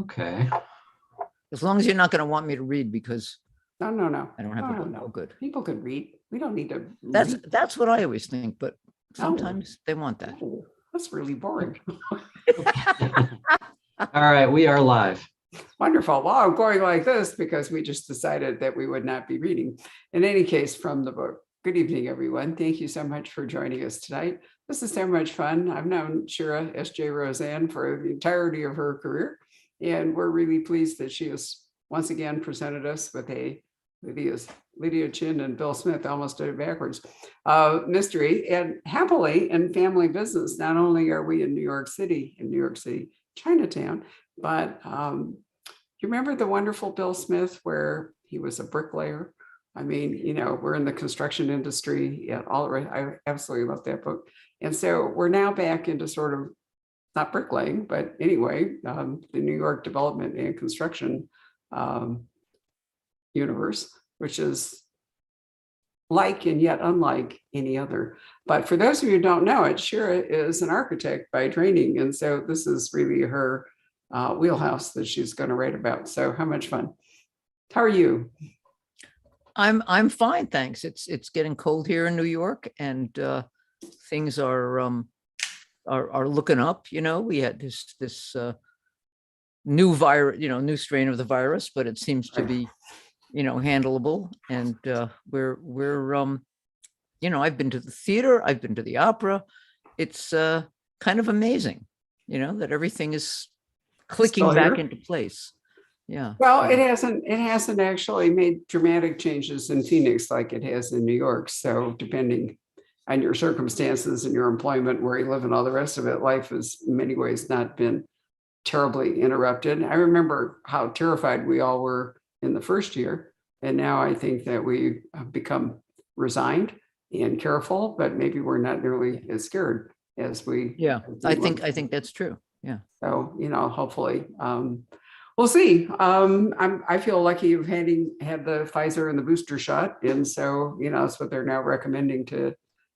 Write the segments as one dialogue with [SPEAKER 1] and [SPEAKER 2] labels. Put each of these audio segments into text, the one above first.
[SPEAKER 1] Okay.
[SPEAKER 2] As long as you're not going to want me to read because
[SPEAKER 3] No, no, no.
[SPEAKER 2] I don't have a
[SPEAKER 3] No,
[SPEAKER 2] book.
[SPEAKER 3] no.
[SPEAKER 2] Oh, good.
[SPEAKER 3] People can read. We don't need to
[SPEAKER 2] That's
[SPEAKER 3] read.
[SPEAKER 2] that's what I always think, but
[SPEAKER 3] No.
[SPEAKER 2] sometimes they want that.
[SPEAKER 3] Oh, that's really boring.
[SPEAKER 1] All right, we are live.
[SPEAKER 3] Wonderful. Well, I'm going like this because we just decided that we would not be reading. In any case, from the book. Good evening, everyone. Thank you so much for joining us tonight. This is so much fun. I've known Shira S.J. Rozan for the entirety of her career, and we're really pleased that she has once again presented us with a Lydia Chin and Bill Smith, almost did it backwards, mystery. And happily in family business, not only are we in New York City, Chinatown, but you remember the wonderful Bill Smith where he was a bricklayer? I mean, you know, we're in the construction industry. Yeah, all right. I absolutely love that book. And so we're now back into sort of not bricklaying, but anyway, the New York development and construction universe, which is like and yet unlike any other. But for those of you who don't know it, Shira is an architect by training. And so this is really her wheelhouse that she's going to write about. So how much fun. How are you?
[SPEAKER 2] I'm fine, thanks. It's getting cold here in New York, and things are looking up. You know, we had this new virus, new strain of the virus, but it seems to be, handleable. And we're I've been to the theater, I've been to the opera. It's kind of amazing, that everything is clicking back into place. Yeah.
[SPEAKER 3] Well, it hasn't actually made dramatic changes in Phoenix like it has in New York. So depending on your circumstances and your employment, where you live and all the rest of it, life has in many ways not been terribly interrupted. I remember how terrified we all were in the first year. And now I think that we have become resigned and careful, but maybe we're not nearly as scared as we.
[SPEAKER 2] Yeah, I think that's true. Yeah.
[SPEAKER 3] So, hopefully, we'll see. I feel lucky of had the Pfizer and the booster shot. And so, that's what they're now recommending to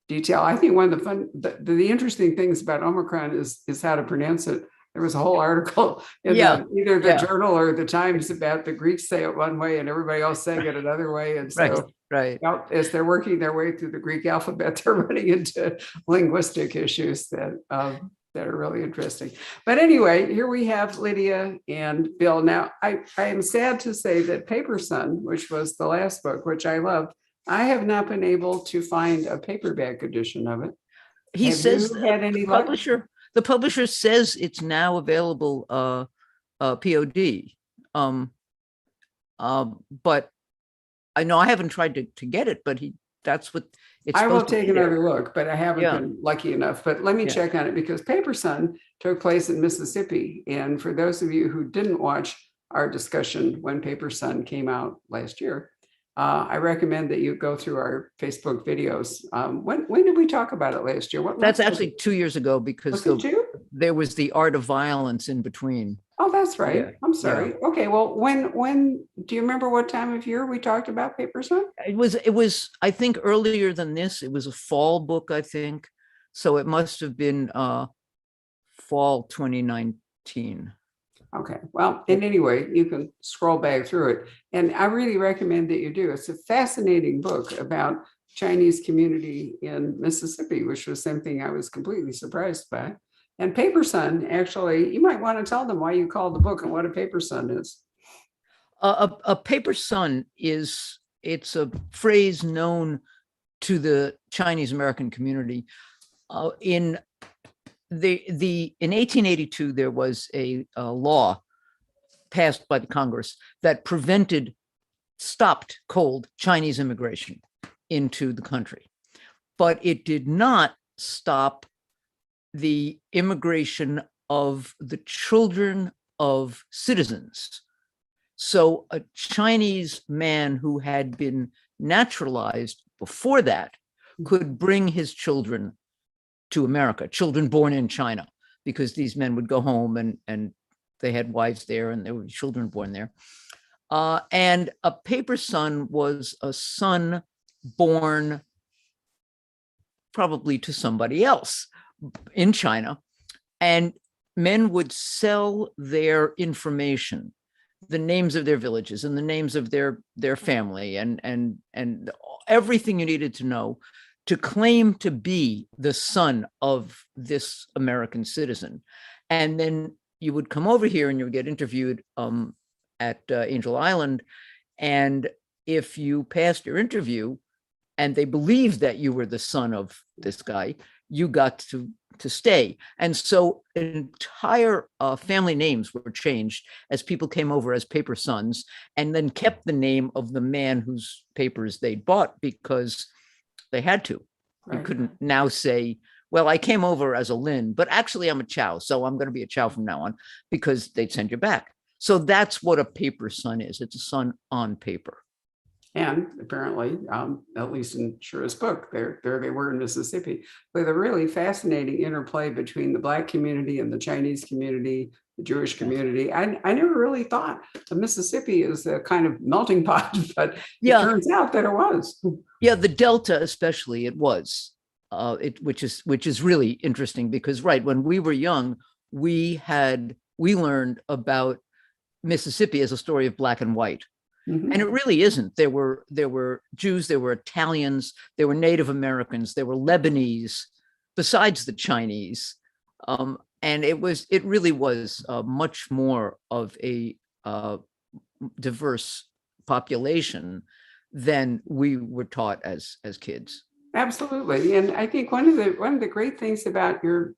[SPEAKER 3] detail. I think one of the interesting things about Omicron is how to pronounce it. There was a whole article in either the Journal or the Times about the Greeks say it one way and everybody else saying it another way. And so
[SPEAKER 2] right.
[SPEAKER 3] As they're working their way through the Greek alphabet, they're running into linguistic issues that are really interesting. But anyway, here we have Lydia and Bill. Now, I am sad to say that Paper Son, which was the last book, which I loved, I have not been able to find a paperback edition of it.
[SPEAKER 2] He says the publisher says it's now available POD. But I know I haven't tried to get it, but that's what it's.
[SPEAKER 3] I will take another look, but I haven't been lucky enough. But let me check on it because Paper Son took place in Mississippi. And for those of you who didn't watch our discussion when Paper Son came out last year, I recommend that you go through our Facebook videos. When did we talk about it last year?
[SPEAKER 2] That's actually 2 years ago because there was the Art of Violence in between.
[SPEAKER 3] Oh, that's right. Yeah. I'm sorry. Yeah. Okay. Well, when do you remember what time of year we talked about Paper Son?
[SPEAKER 2] It was, I think earlier than this. It was a fall book, I think. So it must have been fall 2019.
[SPEAKER 3] Okay. Well, and anyway, you can scroll back through it. And I really recommend that you do. It's a fascinating book about Chinese community in Mississippi, which was something I was completely surprised by. And Paper Son, actually, you might want to tell them why you called the book and what a Paper Son is.
[SPEAKER 2] A Paper Son it's a phrase known to the Chinese American community. In 1882, there was a law passed by the Congress that stopped cold Chinese immigration into the country, but it did not stop the immigration of the children of citizens. So a Chinese man who had been naturalized before that could bring his children to America, children born in China, because these men would go home and they had wives there and there were children born there. And a Paper Son was a son born probably to somebody else in China. And men would sell their information, the names of their villages and the names of their family and everything you needed to know, to claim to be the son of this American citizen. And then you would come over here and you would get interviewed at Angel Island. And if you passed your interview and they believed that you were the son of this guy, you got to stay. And so entire family names were changed as people came over as paper sons, and then kept the name of the man whose papers they bought because they had to.
[SPEAKER 3] Right.
[SPEAKER 2] You couldn't now say, well, I came over as a Lin, but actually I'm a Chow, so I'm going to be a Chow from now on, because they'd send you back. So that's what a paper son is. It's a son on paper.
[SPEAKER 3] And apparently, at least in Shura's book, there they were in Mississippi, with a really fascinating interplay between the Black community and the Chinese community, the Jewish community. I never really thought of Mississippi as a kind of melting pot, but it turns out that it was.
[SPEAKER 2] Yeah, the Delta especially, it was, which is really interesting because, right, when we were young, we learned about Mississippi as a story of black and white. Mm-hmm. And it really isn't. There were Jews, there were Italians, there were Native Americans, there were Lebanese, besides the Chinese. And it really was much more of a diverse population than we were taught as kids.
[SPEAKER 3] Absolutely. And I think one of the great things about your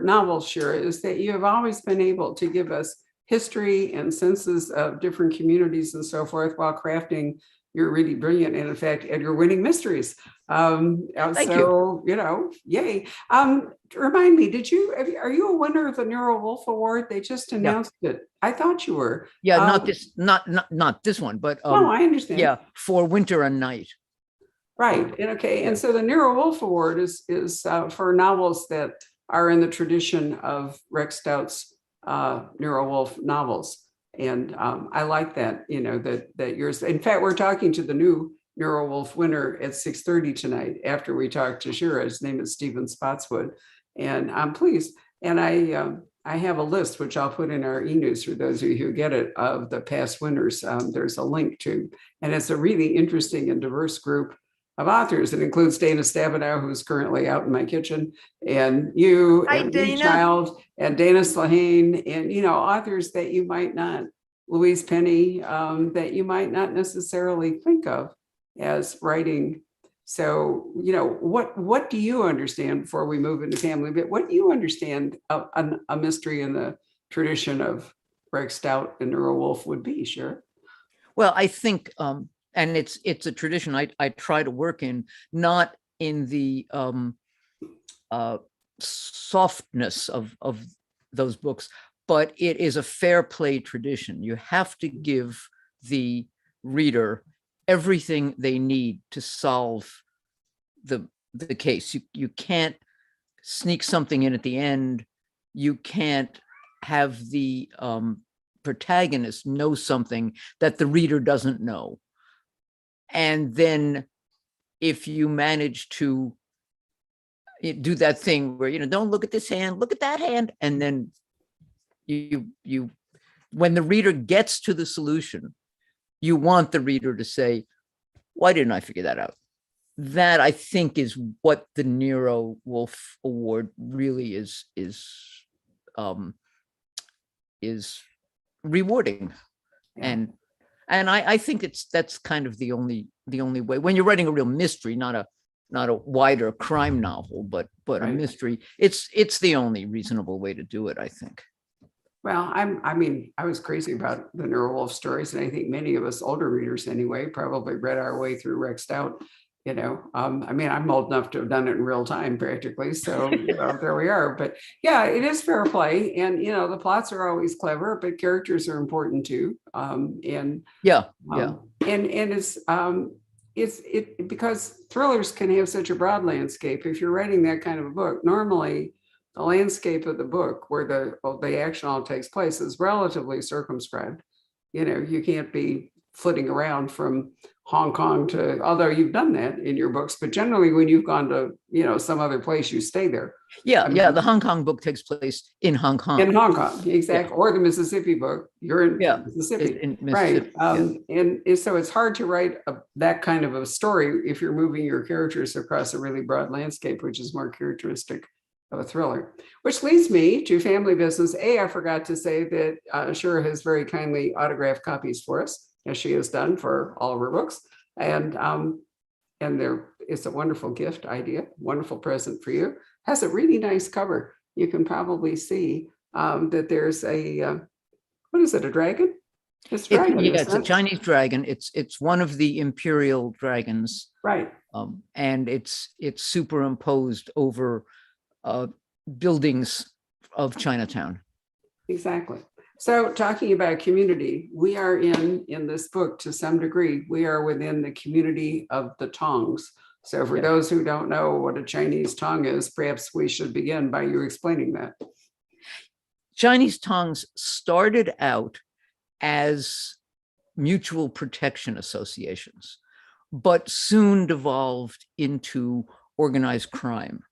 [SPEAKER 3] novel, Shura, is that you have always been able to give us history and senses of different communities and so forth while crafting your really brilliant and, in fact, Edgar winning mysteries.
[SPEAKER 2] Thank you.
[SPEAKER 3] Yay. Remind me, are you a winner of the Nero Wolfe Award? They just announced it. I thought you were.
[SPEAKER 2] Yeah, not this one, but
[SPEAKER 3] I understand.
[SPEAKER 2] Yeah, for Winter and Night.
[SPEAKER 3] Right. And so the Nero Wolfe Award is for novels that are in the tradition of Rex Stout's Nero Wolfe novels. And I like that, that yours, in fact, we're talking to the new Nero Wolfe winner at 6:30 tonight after we talk to Shura. His name is Stephen Spotswood. And I'm pleased. And I have a list, which I'll put in our e-news for those of you who get it, of the past winners. There's a link to, and it's a really interesting and diverse group of authors. It includes Dana Stabenow, who's currently out in my kitchen, and you,
[SPEAKER 2] Hi,
[SPEAKER 3] and
[SPEAKER 2] Dana.
[SPEAKER 3] Child, and Dana Slahane, and authors that you might not, Louise Penny, that you might not necessarily think of as writing. So, what do you understand, before we move into family, but what do you understand of a mystery in the tradition of Rex Stout and Nero Wolfe would be? Sure.
[SPEAKER 2] Well, I think, and it's a tradition I try to work in, not in the softness of those books, but it is a fair play tradition. You have to give the reader everything they need to solve the case. You can't sneak something in at the end. You can't have the protagonist know something that the reader doesn't know. And then if you manage to do that thing where, don't look at this hand, look at that hand. And then you when the reader gets to the solution, you want the reader to say, why didn't I figure that out? That, I think, is what the Nero Wolfe Award really is rewarding.
[SPEAKER 3] Yeah.
[SPEAKER 2] And I think that's kind of the only way when you're writing a real mystery, not a wider crime novel, but right. A mystery. It's the only reasonable way to do it, I think.
[SPEAKER 3] Well, I was crazy about the Nero Wolfe stories, and I think many of us older readers anyway probably read our way through Rex Stout. I'm old enough to have done it in real time practically. So, there we are. But yeah, it is fair play. And, the plots are always clever, but characters are important too. And it's because thrillers can have such a broad landscape. If you're writing that kind of a book, normally the landscape of the book where the action all takes place is relatively circumscribed. You can't be flitting around from Hong Kong to, although you've done that in your books, but generally when you've gone to, some other place, you stay there.
[SPEAKER 2] Yeah, yeah. The Hong Kong book takes place in Hong Kong.
[SPEAKER 3] In Hong Kong, exactly. Yeah. Or the Mississippi book, you're in Mississippi.
[SPEAKER 2] In Mississippi.
[SPEAKER 3] Right. And so it's hard to write that kind of a story if you're moving your characters across a really broad landscape, which is more characteristic of a thriller. Which leads me to family business. I forgot to say that Shura has very kindly autographed copies for us, as she has done for all of her books. And it's a wonderful gift idea, wonderful present for you. Has a really nice cover. You can probably see that there's what is it, a dragon? It's a dragon.
[SPEAKER 2] It's a Chinese dragon. It's one of the imperial dragons.
[SPEAKER 3] Right.
[SPEAKER 2] And it's superimposed over buildings of Chinatown.
[SPEAKER 3] Exactly. So talking about community, we are in this book to some degree, we are within the community of the Tongs. So for those who don't know what a Chinese Tong is, perhaps we should begin by you explaining that.
[SPEAKER 2] Chinese Tongs started out as mutual protection associations, but soon devolved into organized crime.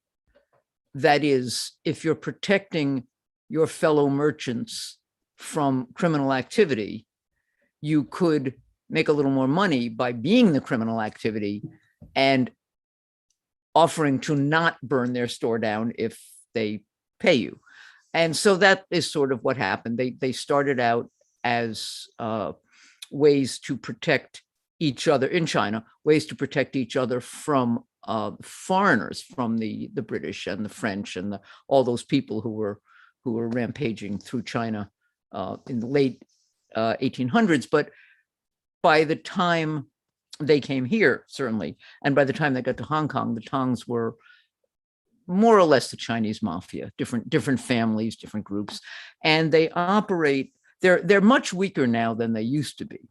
[SPEAKER 2] That is, if you're protecting your fellow merchants from criminal activity, you could make a little more money by being the criminal activity and offering to not burn their store down if they pay you. And so that is sort of what happened. They started out as ways to protect each other in China, ways to protect each other from foreigners, from the British and the French and all those people who were rampaging through China in the late 1800s. But by the time they came here, certainly, and by the time they got to Hong Kong, the Tongs were more or less the Chinese mafia, different families, different groups, and they operate. They're much weaker now than they used to be,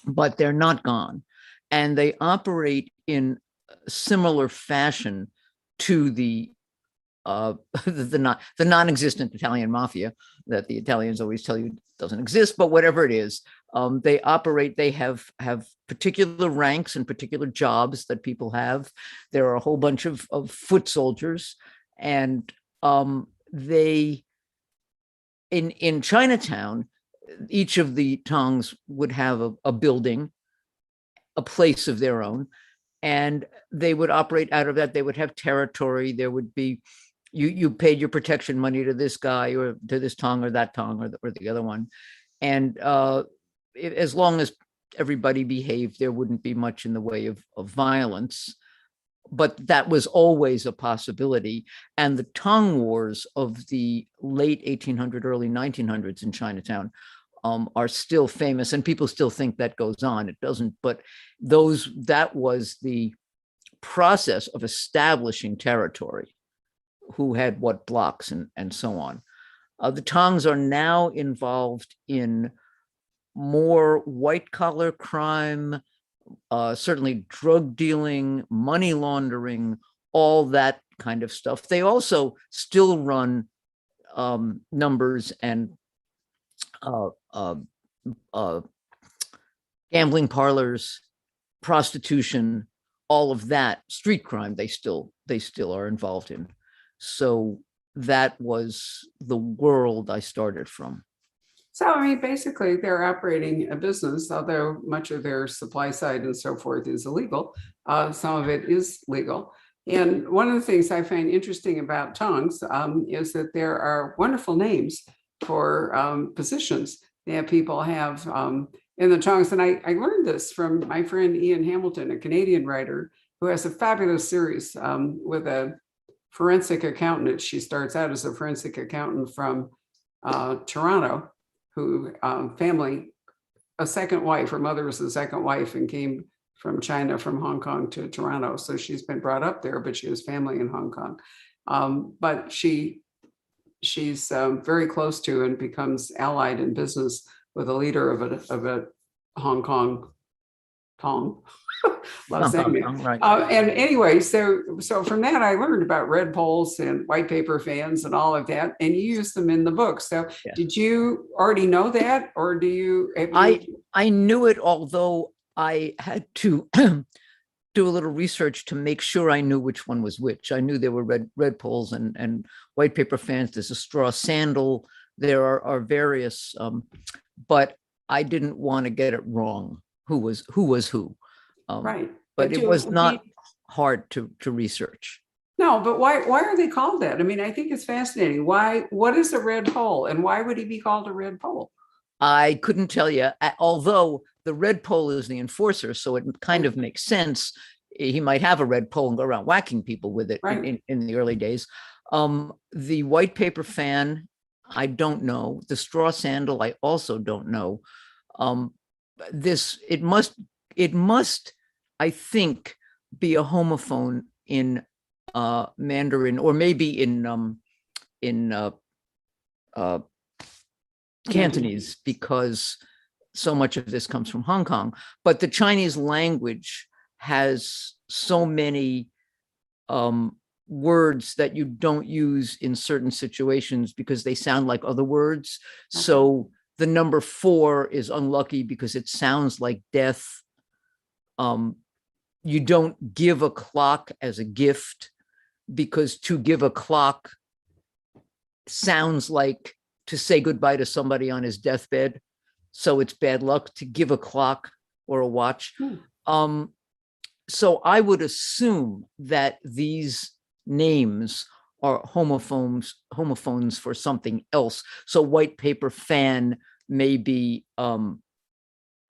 [SPEAKER 2] but they're not gone, and they operate in similar fashion to the non-existent Italian mafia that the Italians always tell you doesn't exist, but whatever it is, they operate. They have particular ranks and particular jobs that people have. There are a whole bunch of foot soldiers, and they in Chinatown, each of the Tongs would have a building, a place of their own, and they would operate out of that. They would have territory. There would be you paid your protection money to this guy or to this Tong or that Tong or the other one, and as long as everybody behaved, there wouldn't be much in the way of violence. But that was always a possibility. And the Tong Wars of the late 1800s, early 1900s in Chinatown are still famous, and people still think that goes on. It doesn't, but that was the process of establishing territory, who had what blocks and so on. The Tongs are now involved in more white collar crime, certainly drug dealing, money laundering, all that kind of stuff. They also still run numbers and gambling parlors, prostitution, all of that street crime. They still are involved in. So that was the world I started from.
[SPEAKER 3] So, I mean, basically, they're operating a business, although much of their supply side and so forth is illegal. Some of it is legal. And one of the things I find interesting about Tongs is that there are wonderful names for positions that people have in the Tongs. And I learned this from my friend Ian Hamilton, a Canadian writer who has a fabulous series with a forensic accountant. She starts out as a forensic accountant from Toronto, who family, a second wife, her mother was the second wife and came from China, from Hong Kong to Toronto. So she's been brought up there, but she has family in Hong Kong. But she's very close to and becomes allied in business with a leader of a Hong Kong Tong. Love saying it.
[SPEAKER 2] Right.
[SPEAKER 3] And anyway, so from that I learned about red polls and white paper fans and all of that, and you use them in the book. So did you already know that, or do you?
[SPEAKER 2] I knew it, although I had to do a little research to make sure I knew which one was which. I knew there were red poles and white paper fans. There's a straw sandal. There are various, but I didn't want to get it wrong. Who was who?
[SPEAKER 3] Right.
[SPEAKER 2] But it was not hard to research.
[SPEAKER 3] No, but why are they called that? I mean, I think it's fascinating. What is a red pole, and why would he be called a red pole?
[SPEAKER 2] I couldn't tell you, although the red pole is the enforcer, so it kind of makes sense. He might have a red pole and go around whacking people with it in the early days. The white paper fan, I don't know. The straw sandal, I also don't know. It must, I think, be a homophone in Mandarin, or maybe in Cantonese, because so much of this comes from Hong Kong. But the Chinese language has so many words that you don't use in certain situations because they sound like other words. Okay. So the number 4 is unlucky because it sounds like death. You don't give a clock as a gift because to give a clock sounds like to say goodbye to somebody on his deathbed. So it's bad luck to give a clock or a watch. So I would assume that these names are homophones for something else. So white paper fan may be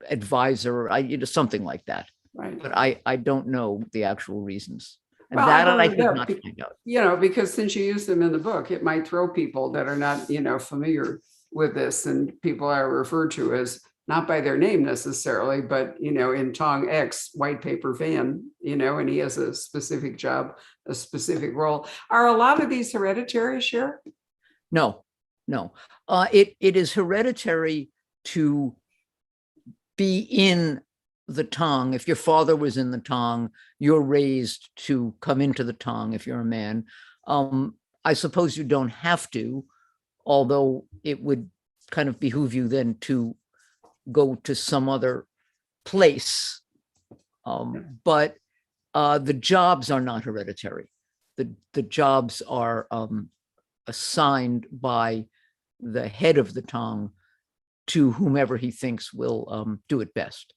[SPEAKER 2] advisor, something like that. Right. But I don't know the actual reasons. And well, that I could not find out.
[SPEAKER 3] You know, because since you use them in the book, it might throw people that are not, familiar with this, and people are referred to as not by their name necessarily, but, in Tong X, white paper fan, and he has a specific job, a specific role. Are a lot of these hereditary, Cher?
[SPEAKER 2] No. It is hereditary to be in the Tong. If your father was in the Tong, you're raised to come into the Tong if you're a man. I suppose you don't have to, although it would kind of behoove you then to go to some other place. But the jobs are not hereditary. The jobs are assigned by the head of the Tong to whomever he thinks will do it best.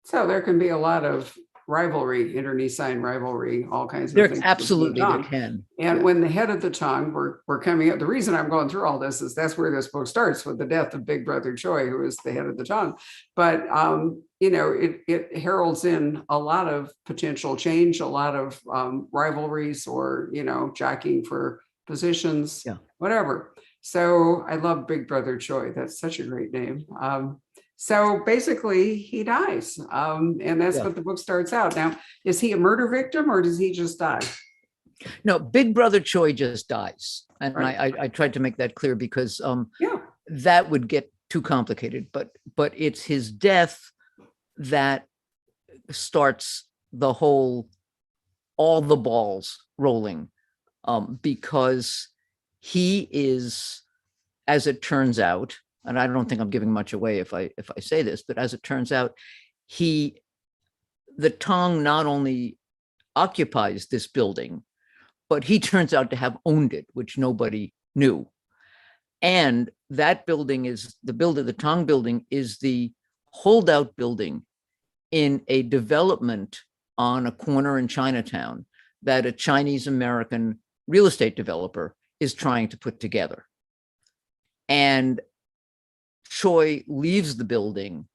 [SPEAKER 3] So there can be a lot of rivalry, internecine rivalry, all kinds of things.
[SPEAKER 2] Absolutely, there can.
[SPEAKER 3] And when the head of the Tong, we're coming up, the reason I'm going through all this is that's where this book starts, with the death of Big Brother Choi, who is the head of the Tong. But, it heralds in a lot of potential change, a lot of rivalries, or, jockeying for positions, whatever. So I love Big Brother Choi. That's such a great name. So basically he dies. And that's what the book starts out. Now, is he a murder victim or does he just die?
[SPEAKER 2] No, Big Brother Choi just dies. And I tried to make that clear because that would get too complicated, but it's his death that starts all the balls rolling, because he is, as it turns out, and I don't think I'm giving much away if I say this, but as it turns out, the Tong not only occupies this building, but he turns out to have owned it, which nobody knew. And that building is the Tong building is the holdout building in a development on a corner in Chinatown that a Chinese American real estate developer is trying to put together. And Choi leaves the building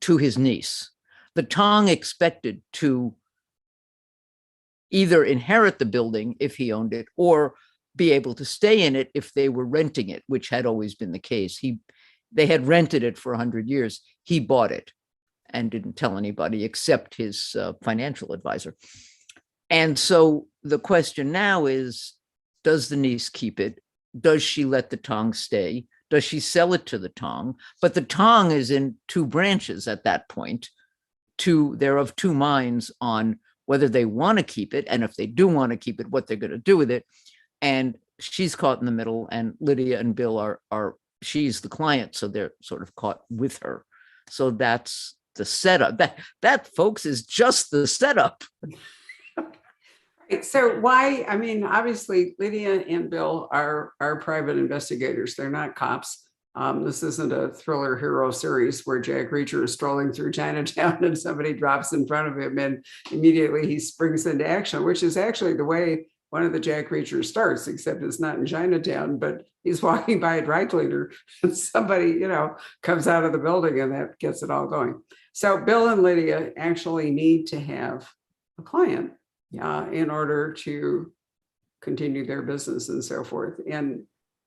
[SPEAKER 2] to his niece. The Tong expected to either inherit the building if he owned it, or be able to stay in it if they were renting it, which had always been the case. They had rented it for 100 years. He bought it and didn't tell anybody except his financial advisor. And so the question now is, does the niece keep it? Does she let the Tong stay? Does she sell it to the Tong? But the Tong is in two branches at that point. They're of two minds on whether they want to keep it, and if they do want to keep it, what they're going to do with it. And she's caught in the middle, and Lydia and Bill she's the client, so they're sort of caught with her. So that's the setup. That folks is just the setup.
[SPEAKER 3] Right. So why, I mean, obviously Lydia and Bill are private investigators. They're not cops. This isn't a thriller hero series where Jack Reacher is strolling through Chinatown and somebody drops in front of him and immediately he springs into action, which is actually the way one of the Jack Reachers starts, except it's not in Chinatown, but he's walking by a dry cleaner and somebody, you know, comes out of the building and that gets it all going. So Bill and Lydia actually need to have a client in order to continue their business and so forth. And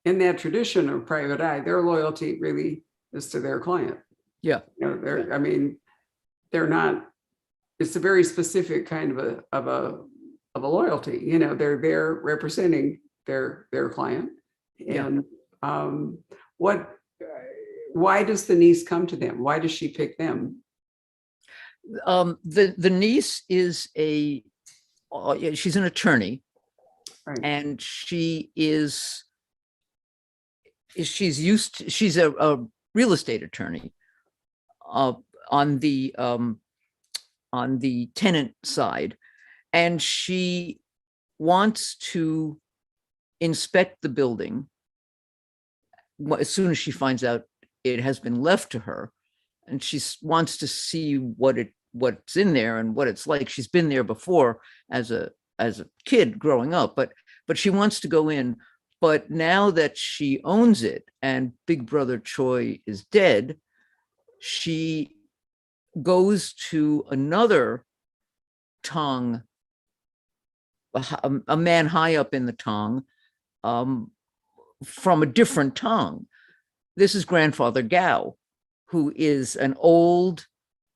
[SPEAKER 3] in that tradition of private eye, their loyalty really is to their client.
[SPEAKER 2] Yeah.
[SPEAKER 3] You know, I mean, they're not, it's a very specific kind of a loyalty. You know, they're there representing their client. And why does the niece come to them? Why does she pick them?
[SPEAKER 2] The niece is she's an attorney,
[SPEAKER 3] Right.
[SPEAKER 2] and she's a real estate attorney on the tenant side, and she wants to inspect the building as soon as she finds out it has been left to her, and she wants to see what's in there and what it's like. She's been there before as a kid growing up, but she wants to go in. But now that she owns it and Big Brother Choi is dead, she goes to another Tong, a man high up in the Tong, from a different Tong. This is Grandfather Gao, who is an old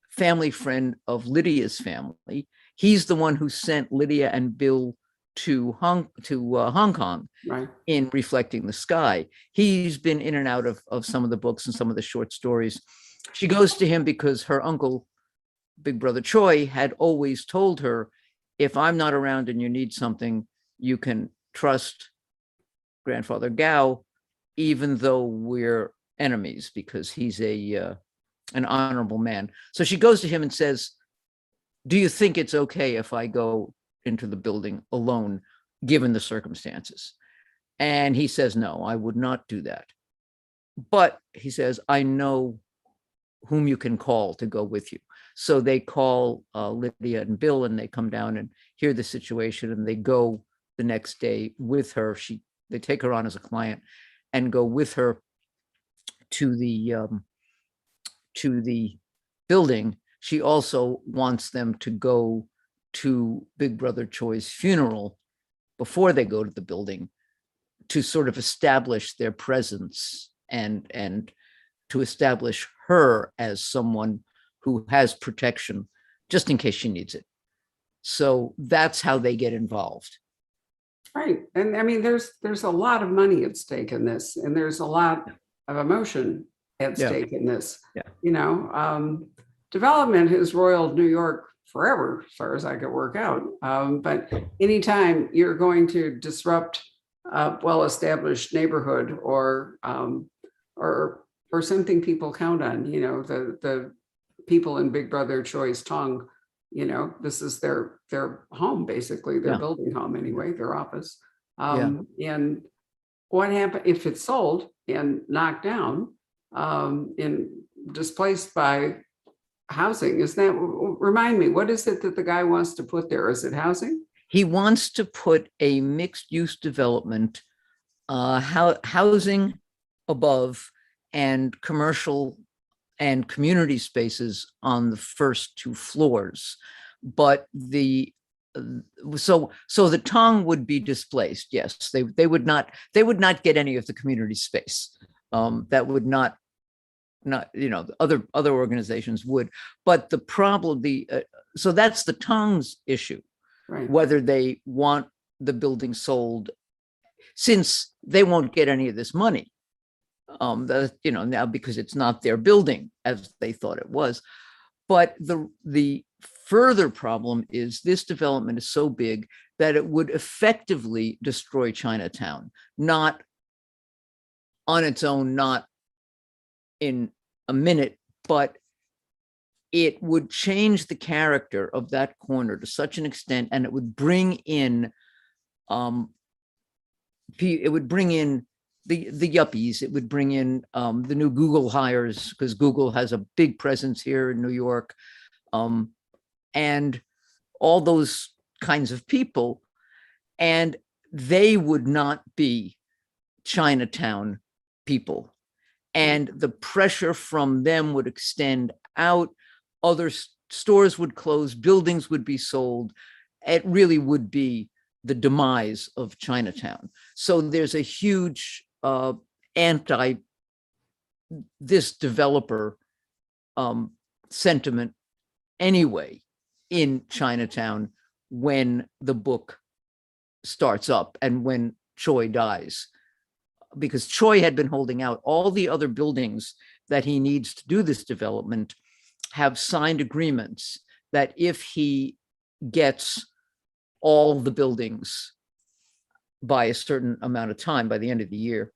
[SPEAKER 2] family friend of Lydia's family. He's the one who sent Lydia and Bill to Hong Kong,
[SPEAKER 3] Right.
[SPEAKER 2] in Reflecting the Sky. He's been in and out of some of the books and some of the short stories. She goes to him because her uncle, Big Brother Choi, had always told her, if I'm not around and you need something, you can trust Grandfather Gao, even though we're enemies, because he's an honorable man. So she goes to him and says, do you think it's okay if I go into the building alone, given the circumstances? And he says, no, I would not do that. But he says, I know whom you can call to go with you. So they call Lydia and Bill, and they come down and hear the situation, and they go the next day with her. They take her on as a client and go with her to the building. She also wants them to go to Big Brother Choi's funeral before they go to the building, to sort of establish their presence and to establish her as someone who has protection just in case she needs it. So that's how they get involved.
[SPEAKER 3] Right. And I mean, there's a lot of money at stake in this, and there's a lot of emotion at stake in this.
[SPEAKER 2] Yeah.
[SPEAKER 3] You know, development has roiled New York forever, as far as I could work out. But anytime you're going to disrupt a well-established neighborhood or something people count on, you know, the people in Big Brother Choi's Tong, you know, this is their home, basically, their building home anyway, their office. And what happened if it's sold and knocked down and displaced by housing? Is that, remind me, what is it that the guy wants to put there? Is it housing?
[SPEAKER 2] He wants to put a mixed use development, housing above and commercial and community spaces on the first two floors. But so the Tong would be displaced. Yes, they would not get any of the community space. That would not, you know, other organizations would. But the problem, so that's the Tong's issue,
[SPEAKER 3] Right.
[SPEAKER 2] whether they want the building sold, since they won't get any of this money. You know, now, because it's not their building as they thought it was. But the further problem is this development is so big that it would effectively destroy Chinatown, not on its own, not in a minute, but it would change the character of that corner to such an extent, and it would bring in the yuppies. It would bring in the new Google hires, because Google has a big presence here in New York, and all those kinds of people, and they would not be Chinatown people. And the pressure from them would extend out. Other stores would close, buildings would be sold. It really would be the demise of Chinatown. So there's a huge anti this developer sentiment anyway in Chinatown when the book starts up and when Choi dies, because Choi had been holding out. All the other buildings that he needs to do this development have signed agreements that if he gets all the buildings by a certain amount of time, by the end of the year,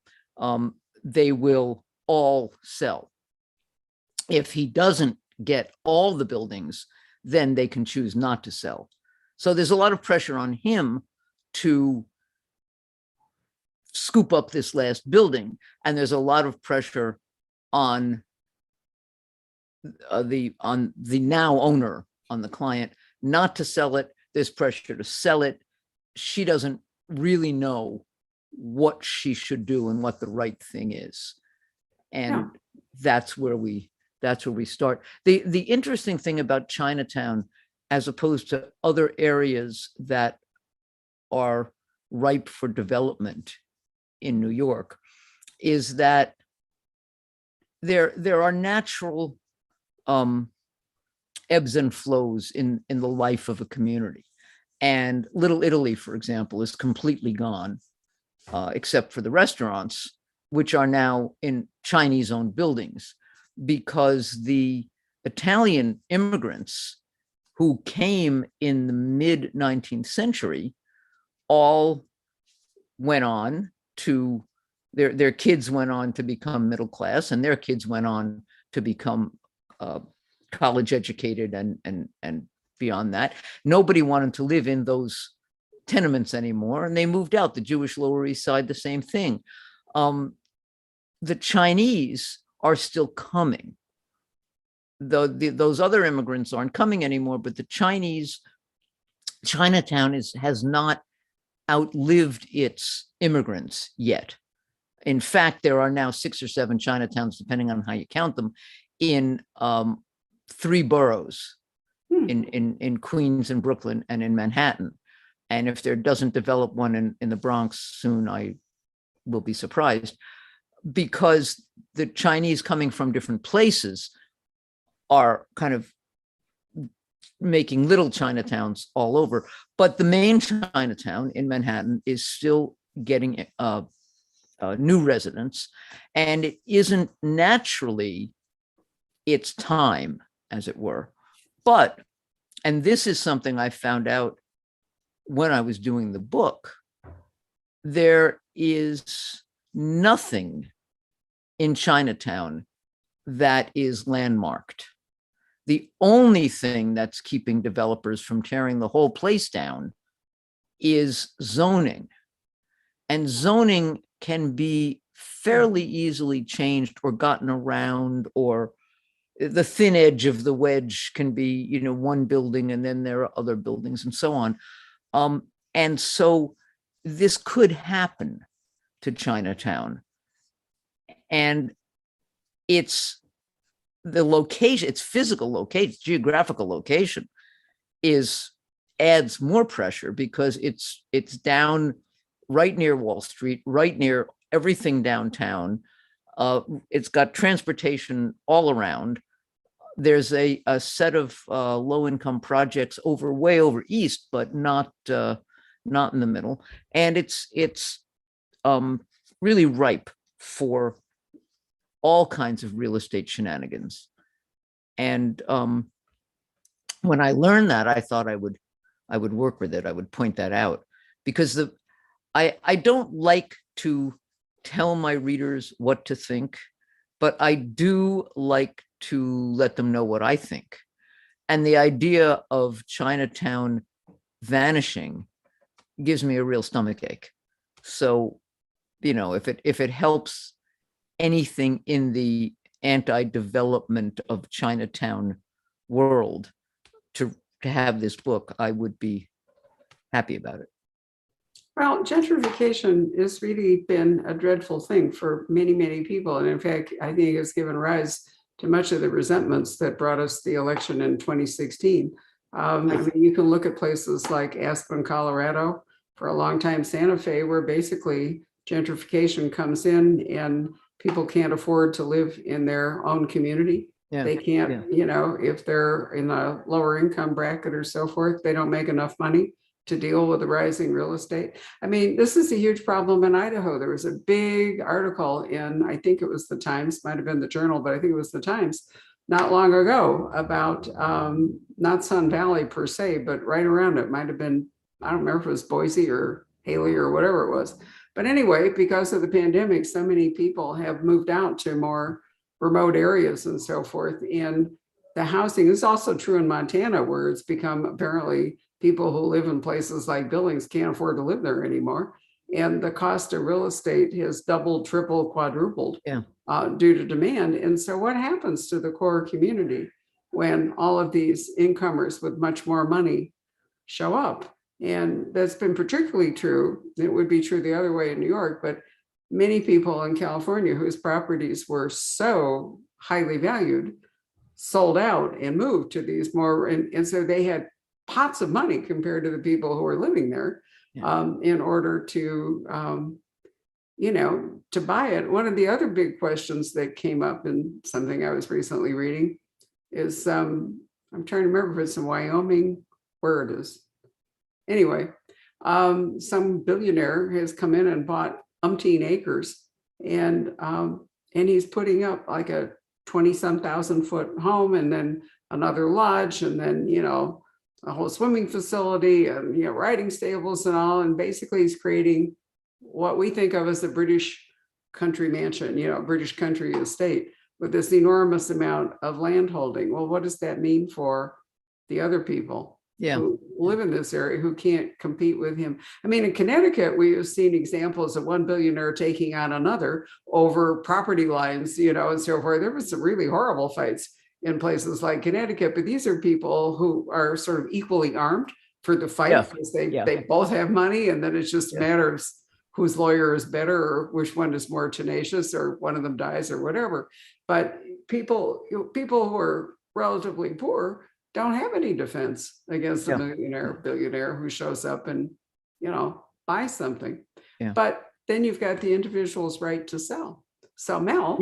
[SPEAKER 2] they will all sell. If he doesn't get all the buildings, then they can choose not to sell. So there's a lot of pressure on him to scoop up this last building. And there's a lot of pressure on the now owner, on the client, not to sell it. There's pressure to sell it. She doesn't really know what she should do and what the right thing is. And that's where we start. The interesting thing about Chinatown, as opposed to other areas that are ripe for development in New York, is that there are natural ebbs and flows in the life of a community. And Little Italy, for example, is completely gone, except for the restaurants, which are now in Chinese-owned buildings, because the Italian immigrants who came in the mid-19th century all went on to, their kids went on to become middle class, and their kids went on to become college educated and beyond that. Nobody wanted to live in those tenements anymore, and they moved out. The Jewish Lower East Side, the same thing. The Chinese are still coming. Those other immigrants aren't coming anymore, but the Chinatown has not outlived its immigrants yet. In fact, there are now 6 or 7 Chinatowns, depending on how you count them, in 3 boroughs, in Queens and Brooklyn and in Manhattan. And if there doesn't develop one in the Bronx soon, I will be surprised, because the Chinese coming from different places are kind of making little Chinatowns all over. But the main Chinatown in Manhattan is still getting new residents, and it isn't naturally its time, as it were. But, and this is something I found out when I was doing the book, there is nothing in Chinatown that is landmarked. The only thing that's keeping developers from tearing the whole place down is zoning. And zoning can be fairly easily changed or gotten around, or the thin edge of the wedge can be, one building and then there are other buildings and so on. And so this could happen to Chinatown. And it's the location, its physical location, geographical location adds more pressure, because it's down right near Wall Street, right near everything downtown. It's got transportation all around. There's a set of low-income projects way over east, but not in the middle. And it's really ripe for all kinds of real estate shenanigans. And when I learned that, I thought I would work with it. I would point that out, because I don't like to tell my readers what to think, but I do like to let them know what I think. And the idea of Chinatown vanishing gives me a real stomach ache. So, if it helps anything in the anti-development of Chinatown world to have this book, I would be happy about it.
[SPEAKER 3] Well, gentrification has really been a dreadful thing for many, many people. And in fact, I think it's given rise to much of the resentments that brought us the election in 2016. I mean, you can look at places like Aspen, Colorado, for a long time, Santa Fe, where basically gentrification comes in and people can't afford to live in their own community.
[SPEAKER 2] Yeah.
[SPEAKER 3] They can't, if they're in a lower income bracket or so forth, they don't make enough money to deal with the rising real estate. I mean, this is a huge problem in Idaho. There was a big article in, I think it was the Times, might have been the Journal, but I think it was the Times, not long ago about not Sun Valley per se, but right around it. Might have been, I don't remember if it was Boise or Haley or whatever it was. But anyway, because of the pandemic, so many people have moved out to more remote areas and so forth. And the housing is also true in Montana, where it's become apparently people who live in places like Billings can't afford to live there anymore. And the cost of real estate has doubled, tripled, quadrupled due to demand. And so what happens to the core community when all of these incomers with much more money show up? And that's been particularly true. It would be true the other way in New York, but many people in California whose properties were so highly valued sold out and moved to these more, and so they had pots of money compared to the people who were living there in order to, to buy it. One of the other big questions that came up in something I was recently reading is, I'm trying to remember if it's in Wyoming, where it is. Anyway, some billionaire has come in and bought umpteen acres, and he's putting up like a 20-some thousand foot home, and then another lodge, and then, a whole swimming facility, and, riding stables and all. And basically he's creating what we think of as the British country mansion, British country estate, with this enormous amount of land holding. Well, what does that mean for the other people who live in this area who can't compete with him? I mean, in Connecticut, we have seen examples of one billionaire taking on another over property lines, and so forth. There were some really horrible fights in places like Connecticut, but these are people who are sort of equally armed for the fight, because they both have money, and then it's just a matter of whose lawyer is better, or which one is more tenacious, or one of them dies, or whatever. But people who are relatively poor don't have any defense against a billionaire who shows up and, buys something. But then you've got the individual's right to sell. So Mel,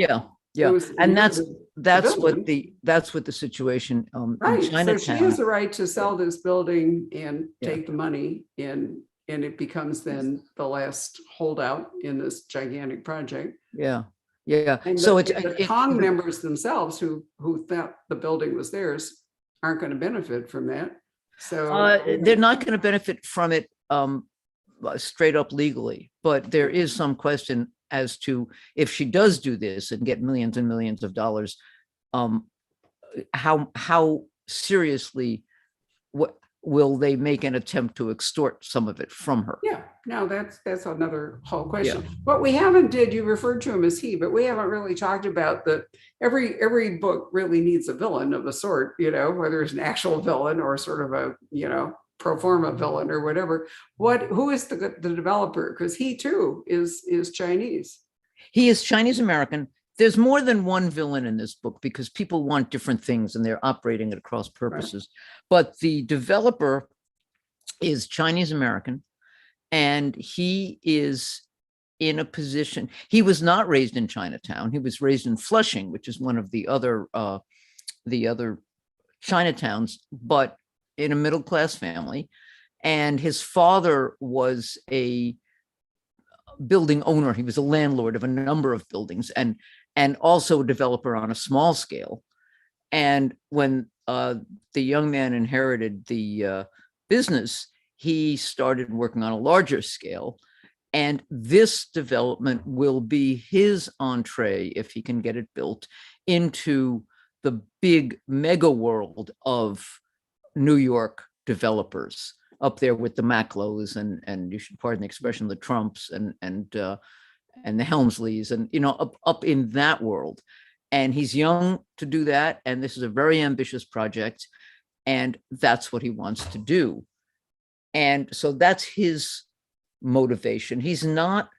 [SPEAKER 2] and that's what the situation in Chinatown.
[SPEAKER 3] So she has the right to sell this building and take the money, and it becomes then the last holdout in this gigantic project. And so the Tong members themselves who thought the building was theirs aren't going to benefit from that. So
[SPEAKER 2] they're not going to benefit from it straight up legally, but there is some question as to if she does do this and get millions and millions of dollars, how seriously will they make an attempt to extort some of it from her? No, that's another whole question. What we haven't did, you referred to him as he, but we haven't really talked about that. Every book really needs a villain of a sort, whether it's an actual villain or sort of a, pro forma villain or whatever. Who is the developer? Because he too is Chinese. He is Chinese American. There's more than one villain in this book because people want different things and they're operating at cross purposes. But the developer is Chinese American, and he is in a position. He was not raised in Chinatown. He was raised in Flushing, which is one of the other Chinatowns, but in a middle-class family. And his father was a building owner. He was a landlord of a number of buildings and also a developer on a small scale. And when the young man inherited the business, he started working on a larger scale. And this development will be his entree, if he can get it built, into the big mega world of New York developers up there with the Macklows and you should pardon the expression, the Trumps and the Helmsleys and, you know, up in that world. And he's young to do that. And this is a very ambitious project. And that's what he wants to do. And so that's his motivation. He's not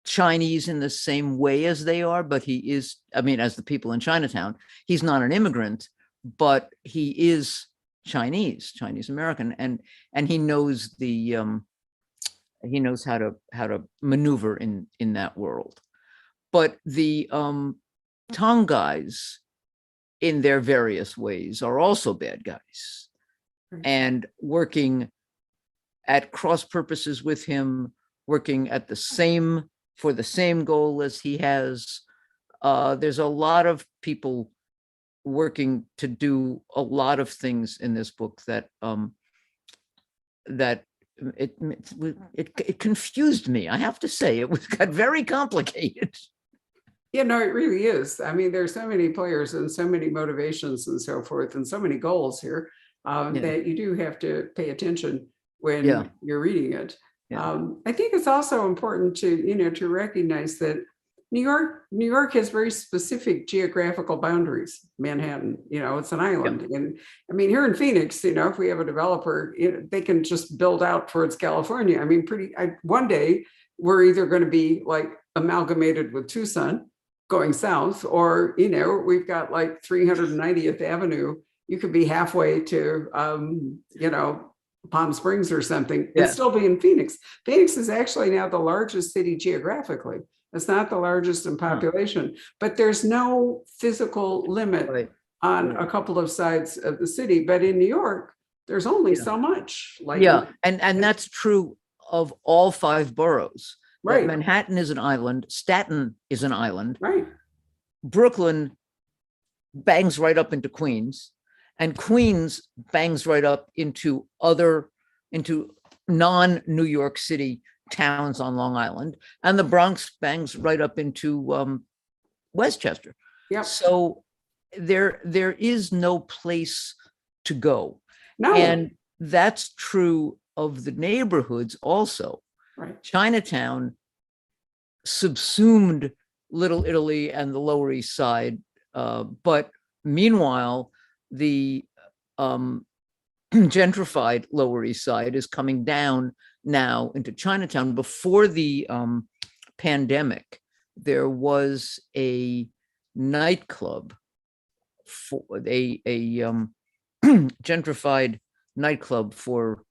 [SPEAKER 2] Chinese in the same way as they are, but he is, I mean, as the people in Chinatown, he's not an immigrant, but he is Chinese American, and he knows he knows how to maneuver in that world. But the Tong guys, in their various ways, are also bad guys, and working at cross purposes with him, working at for the same goal as he has. There's a lot of people working to do a lot of things in this book that it confused me. I have to say, it got very complicated.
[SPEAKER 3] Yeah, no, it really is. I mean, there's so many players and so many motivations and so forth, and so many goals here that you do have to pay attention when you're reading it. I think it's also important to recognize that New York has very specific geographical boundaries. Manhattan, it's an island, and I mean, here in Phoenix, if we have a developer, they can just build out towards California. I mean, one day we're either going to be like amalgamated with Tucson, going south, or we've got like 390th Avenue. You could be halfway to Palm Springs or something and still be in Phoenix. Phoenix is actually now the largest city geographically. It's not the largest in population, but there's no physical limit on a couple of sides of the city. But in New York, there's only so much.
[SPEAKER 2] And that's true of all 5 boroughs. Right. Manhattan is an island. Staten is an island.
[SPEAKER 3] Right.
[SPEAKER 2] Brooklyn bangs right up into Queens, and Queens bangs right up into non-New York City towns on Long Island, and the Bronx bangs right up into Westchester. Yeah. So there is no place to go. No. And that's true of the neighborhoods also. Right. Chinatown subsumed Little Italy and the Lower East Side, but meanwhile, the gentrified Lower East Side is coming down now into Chinatown. Before the pandemic, there was a nightclub, for a gentrified nightclub for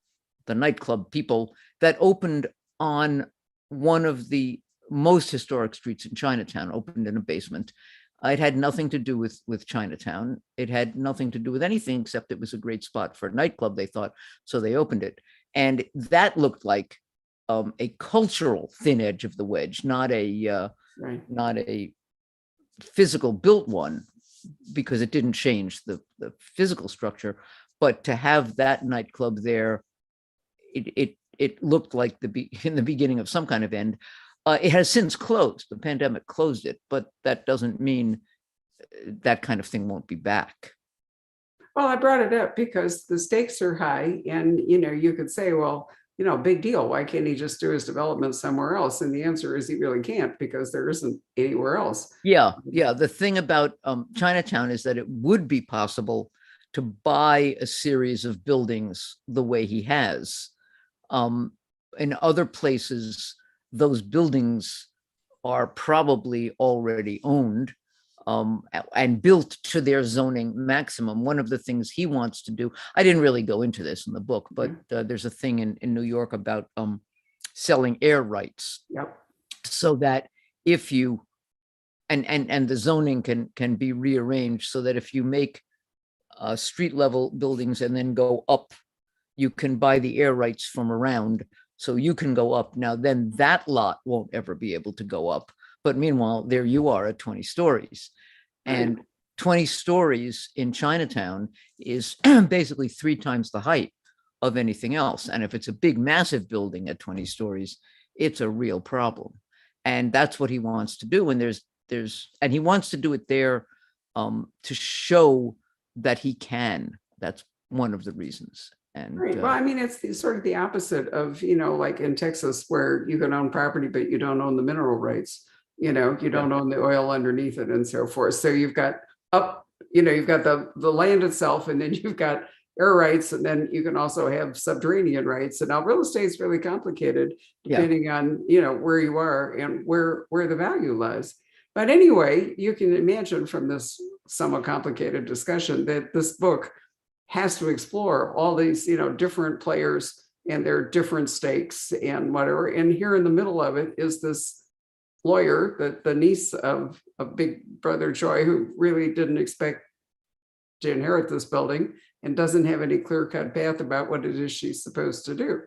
[SPEAKER 2] the nightclub people that opened on one of the most historic streets in Chinatown, opened in a basement. It had nothing to do with Chinatown. It had nothing to do with anything except it was a great spot for a nightclub, they thought, so they opened it. And that looked like a cultural thin edge of the wedge, not a physical built one, because it didn't change the physical structure. But to have that nightclub there, it looked like in the beginning of some kind of end. It has since closed. The pandemic closed it, but that doesn't mean that kind of thing won't be back.
[SPEAKER 3] Well, I brought it up because the stakes are high, and you could say, well, big deal. Why can't he just do his development somewhere else? And the answer is he really can't, because there isn't anywhere else. Yeah.
[SPEAKER 2] The thing about Chinatown is that it would be possible to buy a series of buildings the way he has. In other places, those buildings are probably already owned and built to their zoning maximum. One of the things he wants to do, I didn't really go into this in the book, but there's a thing in New York about selling air rights. Yep. So that if you, and the zoning can be rearranged so that if you make street level buildings and then go up, you can buy the air rights from around. So you can go up. Now, then that lot won't ever be able to go up. But meanwhile, there you are at 20 stories. And 20 stories in Chinatown is basically 3 times the height of anything else. And if it's a big, massive building at 20 stories, it's a real problem. And that's what he wants to do. And and he wants to do it there to show that he can. That's one of the reasons. And
[SPEAKER 3] Right. Well, I mean, it's sort of the opposite of, like in Texas, where you can own property, but you don't own the mineral rights. You don't own the oil underneath it and so forth. So you've got you've got the land itself, and then you've got air rights, and then you can also have subterranean rights. And now real estate is really complicated depending on, where you are and where the value lies. But anyway, you can imagine from this somewhat complicated discussion that this book has to explore all these, different players and their different stakes and whatever. And here in the middle of it is this lawyer, the niece of Big Brother Joy, who really didn't expect to inherit this building and doesn't have any clear-cut path about what it is she's supposed to do.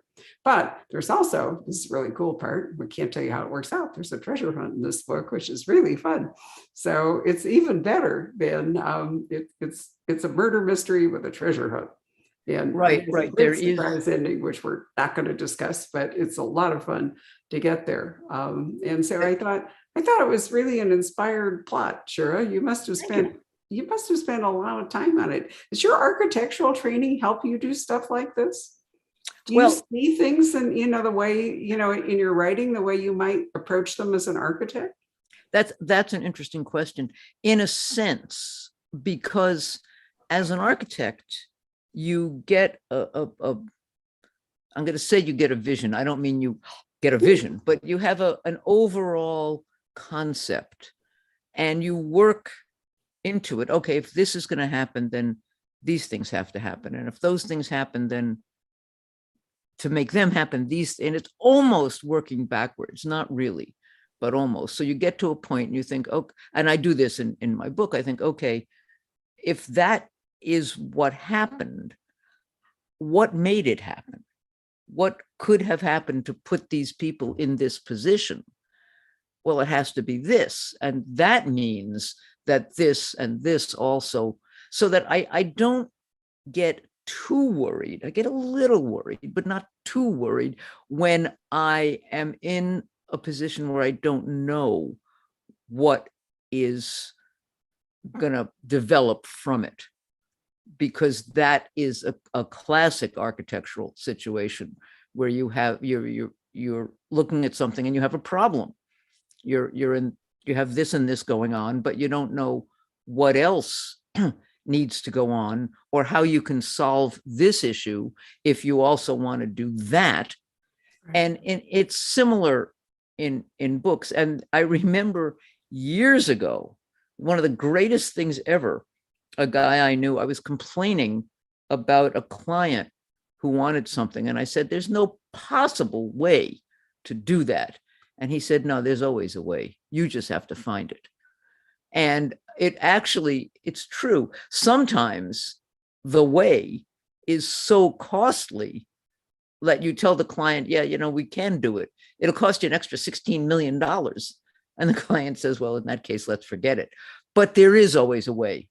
[SPEAKER 3] But there's also this really cool part. We can't tell you how it works out. There's a treasure hunt in this book, which is really fun. So it's even better than it's a murder mystery with a treasure hunt. And
[SPEAKER 2] right.
[SPEAKER 3] There is a surprise ending, which we're not going to discuss, but it's a lot of fun to get there. And so I thought it was really an inspired plot. Shira, you must have spent a lot of time on it. Does your architectural training help you do stuff like this? Do you see things in, the way, in your writing, the way you might approach them as an architect?
[SPEAKER 2] That's an interesting question, in a sense, because as an architect, you get I'm going to say you get a vision. I don't mean you get a vision, but you have an overall concept and you work into it. Okay, if this is going to happen, then these things have to happen. And if those things happen, then to make them happen, and it's almost working backwards, not really, but almost. So you get to a point and you think, oh, and I do this in my book, I think, okay, if that is what happened, what made it happen? What could have happened to put these people in this position? Well, it has to be this. And that means that this and this also, so that I don't get too worried. I get a little worried, but not too worried when I am in a position where I don't know what is going to develop from it, because that is a classic architectural situation where you're looking at something and you have a problem. You have this and this going on, but you don't know what else needs to go on or how you can solve this issue if you also want to do that. Right. And it's similar in books. And I remember years ago, one of the greatest things ever, a guy I knew, I was complaining about a client who wanted something. And I said, there's no possible way to do that. And he said, no, there's always a way. You just have to find it. And it's true. Sometimes the way is so costly that you tell the client, yeah, we can do it. It'll cost you an extra $16 million. And the client says, well, in that case, let's forget it. But there is always a way.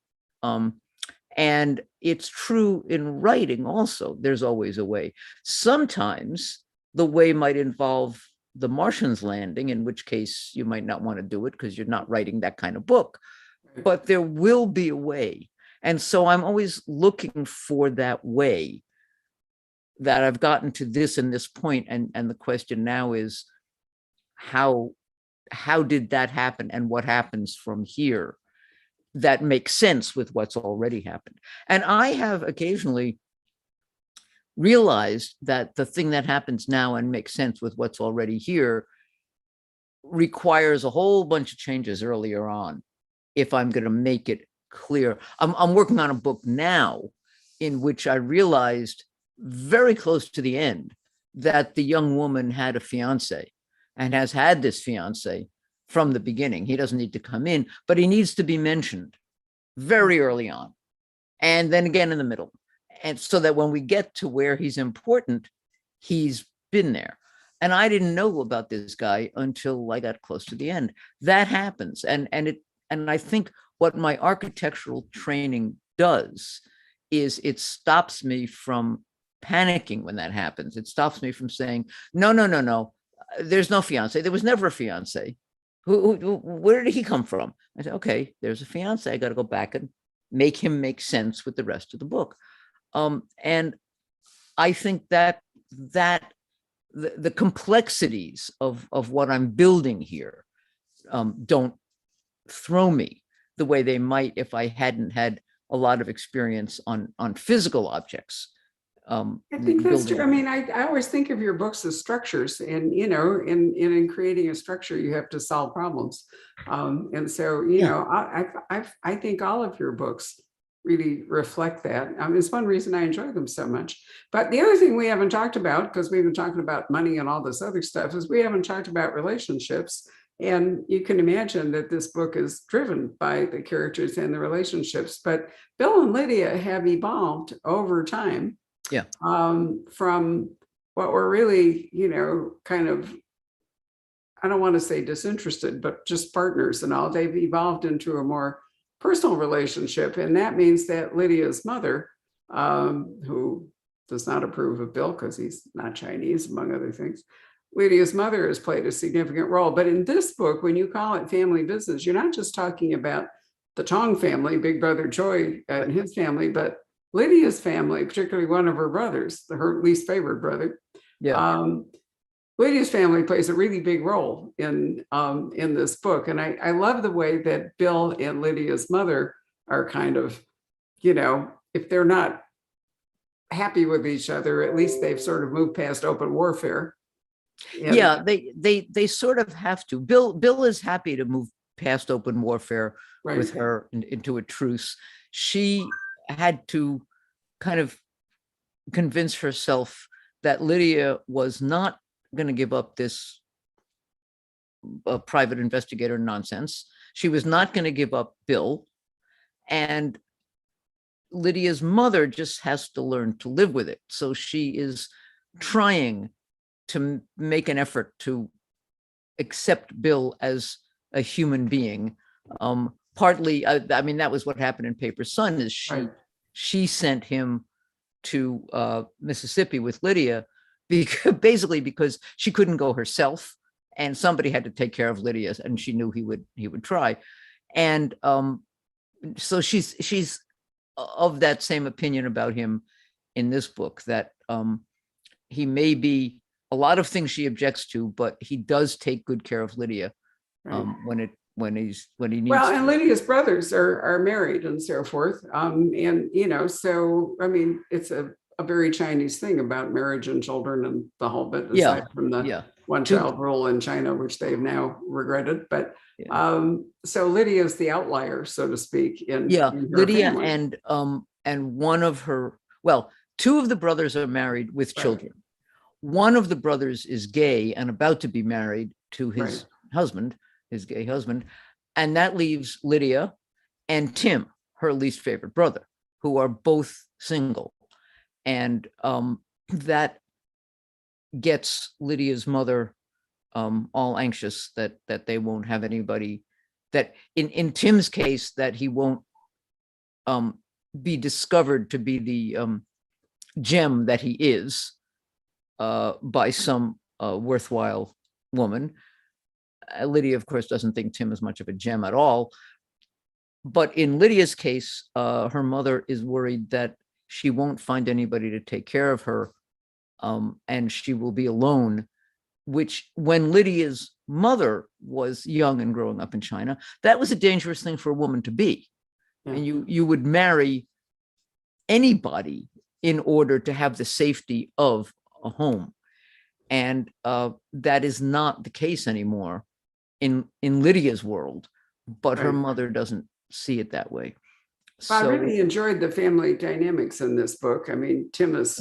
[SPEAKER 2] And it's true in writing also, there's always a way. Sometimes the way might involve the Martians landing, in which case you might not want to do it because you're not writing that kind of book, but there will be a way. And so I'm always looking for that way, that I've gotten to this and this point. And the question now is, how did that happen and what happens from here that makes sense with what's already happened? And I have occasionally realized that the thing that happens now and makes sense with what's already here requires a whole bunch of changes earlier on if I'm going to make it clear. I'm working on a book now in which I realized very close to the end that the young woman had a fiance and has had this fiance from the beginning. He doesn't need to come in, but he needs to be mentioned very early on, and then again in the middle. And so that when we get to where he's important, he's been there. And I didn't know about this guy until I got close to the end. That happens. And I think what my architectural training does is it stops me from panicking when that happens. It stops me from saying, no, there's no fiance. There was never a fiance. Where did he come from? I said, okay, there's a fiance. I got to go back and make him make sense with the rest of the book. And I think that the complexities of what I'm building here don't throw me the way they might if I hadn't had a lot of experience on physical objects.
[SPEAKER 3] I think that's true. I
[SPEAKER 2] building.
[SPEAKER 3] mean, I always think of your books as structures, and you know, in creating a structure, you have to solve problems. And so, you
[SPEAKER 2] Yeah.
[SPEAKER 3] know, I think all of your books really reflect that. It's one reason I enjoy them so much. But the other thing we haven't talked about, because we've been talking about money and all this other stuff, is we haven't talked about relationships. And you can imagine that this book is driven by the characters and the relationships. But Bill and Lydia have evolved over time.
[SPEAKER 2] Yeah.
[SPEAKER 3] From what were really, you know, kind of, I don't want to say disinterested, but just partners and all, they've evolved into a more personal relationship. And that means that Lydia's mother, who does not approve of Bill because he's not Chinese, among other things, Lydia's mother has played a significant role. But in this book, when you call it family business, you're not just talking about the Tong family, Big Brother Choi and his family, but Lydia's family, particularly one of her brothers, her least favorite brother.
[SPEAKER 2] Yeah.
[SPEAKER 3] Lydia's family plays a really big role in this book. And I love the way that Bill and Lydia's mother are kind of, you know, if they're not happy with each other, at least they've sort of moved past open warfare. And
[SPEAKER 2] yeah, they sort of have to. Bill is happy to move past open warfare
[SPEAKER 3] right.
[SPEAKER 2] with her into a truce. She had to kind of convince herself that Lydia was not going to give up this private investigator nonsense. She was not going to give up Bill. And Lydia's mother just has to learn to live with it. So she is trying to make an effort to accept Bill as a human being. Partly, I mean, that was what happened in Paper Sun, is she sent him to Mississippi with Lydia, basically because she couldn't go herself, and somebody had to take care of Lydia, and she knew he would try. And so she's of that same opinion about him in this book, that he may be a lot of things she objects to, but he does take good care of Lydia when he needs.
[SPEAKER 3] Well, and Lydia's brothers are married and so forth. And, you know, so, I mean, it's a very Chinese thing about marriage and children and the whole bit, aside from the one child rule in China, which they've now regretted. But so Lydia's the outlier, so to speak. In
[SPEAKER 2] Lydia
[SPEAKER 3] family.
[SPEAKER 2] and one of her, well, two of the brothers are married with children. One of the brothers is gay and about to be married to his husband, his gay husband. And that leaves Lydia and Tim, her least favorite brother, who are both single. And that gets Lydia's mother all anxious that they won't have anybody, that in Tim's case, that he won't be discovered to be the gem that he is by some worthwhile woman. Lydia, of course, doesn't think Tim is much of a gem at all. But in Lydia's case, her mother is worried that she won't find anybody to take care of her, and she will be alone, which when Lydia's mother was young and growing up in China, that was a dangerous thing for a woman to be. And you would marry anybody in order to have the safety of a home. And that is not the case anymore in Lydia's world, but her mother doesn't see it that way.
[SPEAKER 3] Well, I really enjoyed the family dynamics in this book. I mean, Tim is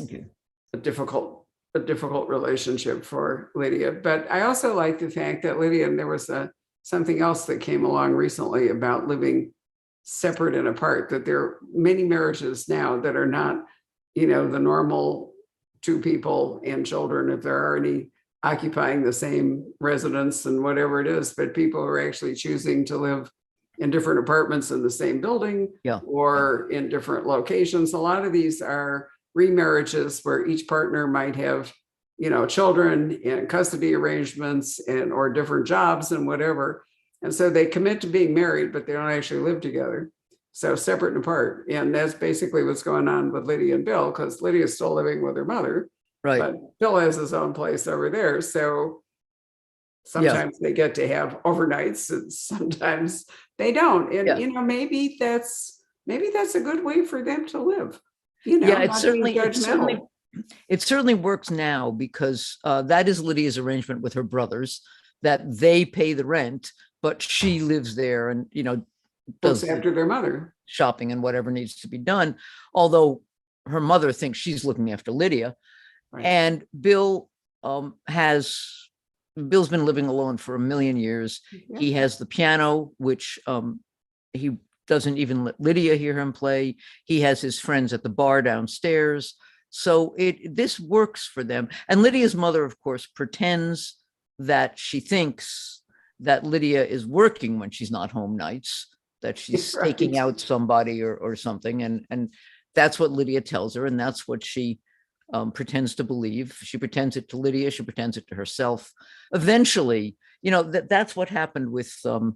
[SPEAKER 3] a difficult relationship for Lydia, but I also like the fact that Lydia, and there was something else that came along recently about living separate and apart, that there are many marriages now that are not, you know, the normal two people and children, if there are any, occupying the same residence and whatever it is, but people are actually choosing to live in different apartments in the same building or in different locations. A lot of these are remarriages where each partner might have, children and custody arrangements and or different jobs and whatever. And so they commit to being married, but they don't actually live together. So separate and apart. And that's basically what's going on with Lydia and Bill, because Lydia is still living with her mother,
[SPEAKER 2] Right.
[SPEAKER 3] but Bill has his own place over there. So sometimes they get to have overnights and sometimes they don't. And, maybe that's a good way for them to live.
[SPEAKER 2] It certainly works now, because that is Lydia's arrangement with her brothers, that they pay the rent, but she lives there and, does
[SPEAKER 3] after their mother,
[SPEAKER 2] shopping and whatever needs to be done. Although her mother thinks she's looking after Lydia. Right. And Bill's been living alone for a million years. Yeah. He has the piano, which he doesn't even let Lydia hear him play. He has his friends at the bar downstairs. So this works for them. And Lydia's mother, of course, pretends that she thinks that Lydia is working when she's not home nights, that she's staking out somebody or something. And that's what Lydia tells her. And that's what she pretends to believe. She pretends it to Lydia. She pretends it to herself. Eventually, that's what happened with the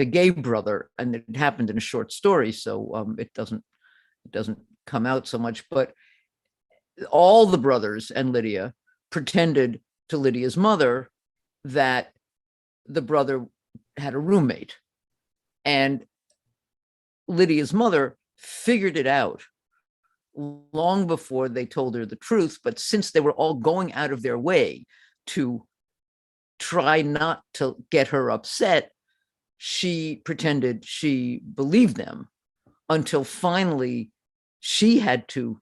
[SPEAKER 2] gay brother, and it happened in a short story, so it doesn't come out so much. But all the brothers and Lydia pretended to Lydia's mother that the brother had a roommate, and Lydia's mother figured it out long before they told her the truth. But since they were all going out of their way to try not to get her upset, she pretended she believed them, until finally she had to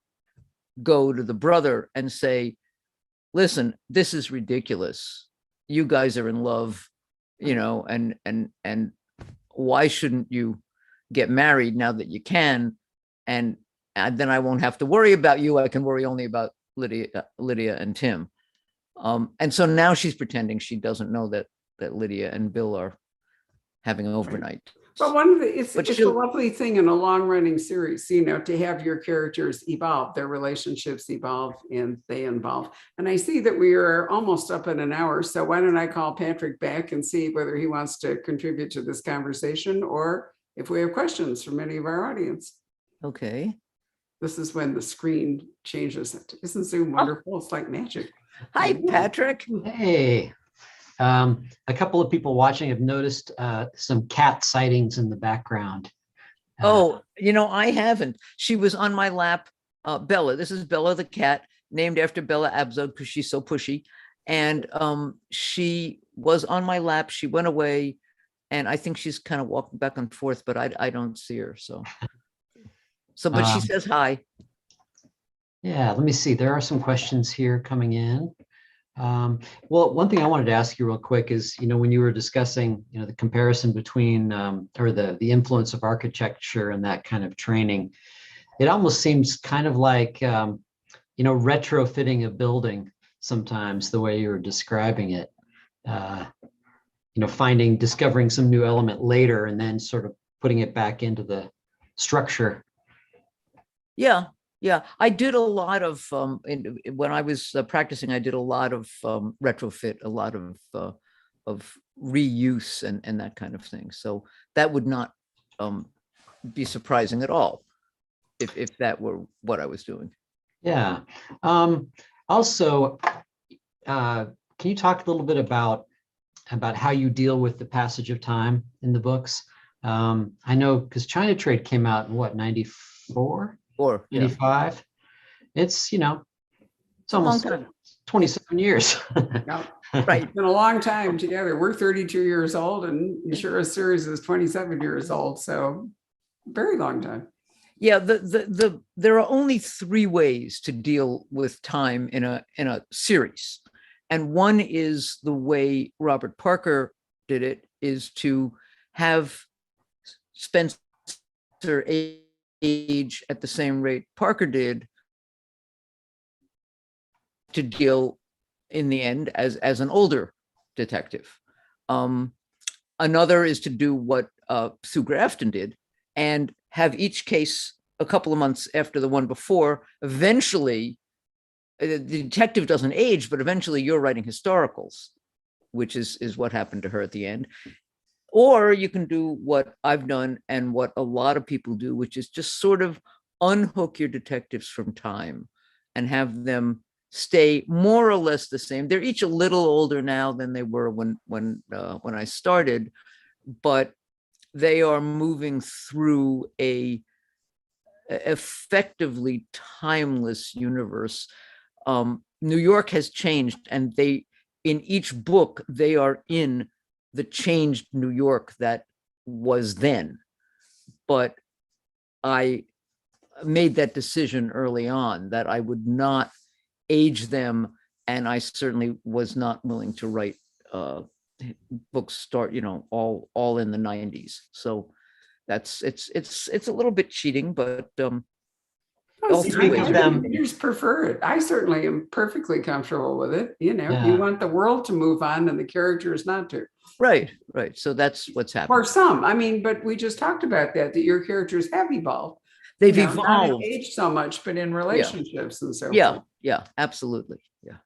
[SPEAKER 2] go to the brother and say, listen, this is ridiculous. You guys are in love, and why shouldn't you get married now that you can? And then I won't have to worry about you. I can worry only about Lydia and Tim. And so now she's pretending she doesn't know that Lydia and Bill are having an overnight.
[SPEAKER 3] But it's a lovely thing in a long-running series, to have your characters evolve, their relationships evolve, and they evolve. And I see that we are almost up in an hour, so why don't I call Patrick back and see whether he wants to contribute to this conversation, or if we have questions from any of our audience.
[SPEAKER 2] Okay.
[SPEAKER 3] This is when the screen changes. Isn't Zoom wonderful? It's like magic.
[SPEAKER 2] Hi, Patrick.
[SPEAKER 1] Hey. A couple of people watching have noticed some cat sightings in the background.
[SPEAKER 2] I haven't. She was on my lap. Bella, this is Bella the cat, named after Bella Abzug because she's so pushy. And she was on my lap. She went away, and I think she's kind of walking back and forth, but I don't see her. But she says hi.
[SPEAKER 1] Yeah, let me see. There are some questions here coming in. Well, one thing I wanted to ask you real quick is, when you were discussing, the comparison between or the influence of architecture and that kind of training, it almost seems kind of like, retrofitting a building sometimes, the way you were describing it, discovering some new element later and then sort of putting it back into the structure.
[SPEAKER 2] Yeah. I did a lot of, when I was practicing, I did a lot of retrofit, a lot of reuse and that kind of thing. So that would not be surprising at all if that were what I was doing.
[SPEAKER 1] Yeah. Also, can you talk a little bit about how you deal with the passage of time in the books? I know because China Trade came out in what, 94? Or 95. Yeah. It's almost 27 years.
[SPEAKER 3] Yeah. Right. It's been a long time together. We're 32 years old, and Yashira's series is 27 years old. So very long time.
[SPEAKER 2] Yeah, there are only 3 ways to deal with time in a series. And one is the way Robert Parker did it, is to have Spencer age at the same rate Parker did, to deal in the end as an older detective. Another is to do what Sue Grafton did and have each case a couple of months after the one before. Eventually the detective doesn't age, but eventually you're writing historicals, which is what happened to her at the end. Or you can do what I've done and what a lot of people do, which is just sort of unhook your detectives from time and have them stay more or less the same. They're each a little older now than they were when I started, but they are moving through a effectively timeless universe. New York has changed, and in each book they are in the changed New York that was then. But I made that decision early on that I would not age them, and I certainly was not willing to write books start, all in the 90s. So it's a little bit cheating, but
[SPEAKER 3] Oh,
[SPEAKER 2] all
[SPEAKER 3] see,
[SPEAKER 2] three ways.
[SPEAKER 3] readers prefer it. I certainly am perfectly comfortable with it.
[SPEAKER 1] Yeah.
[SPEAKER 3] You want the world to move on and the characters not to.
[SPEAKER 2] Right. So that's what's
[SPEAKER 3] For
[SPEAKER 2] happened.
[SPEAKER 3] some, I mean, but we just talked about that your characters have evolved.
[SPEAKER 2] They've
[SPEAKER 3] Not in
[SPEAKER 2] evolved.
[SPEAKER 3] age so much, but in relationships and so
[SPEAKER 2] Yeah,
[SPEAKER 3] forth.
[SPEAKER 2] yeah, absolutely. Yeah.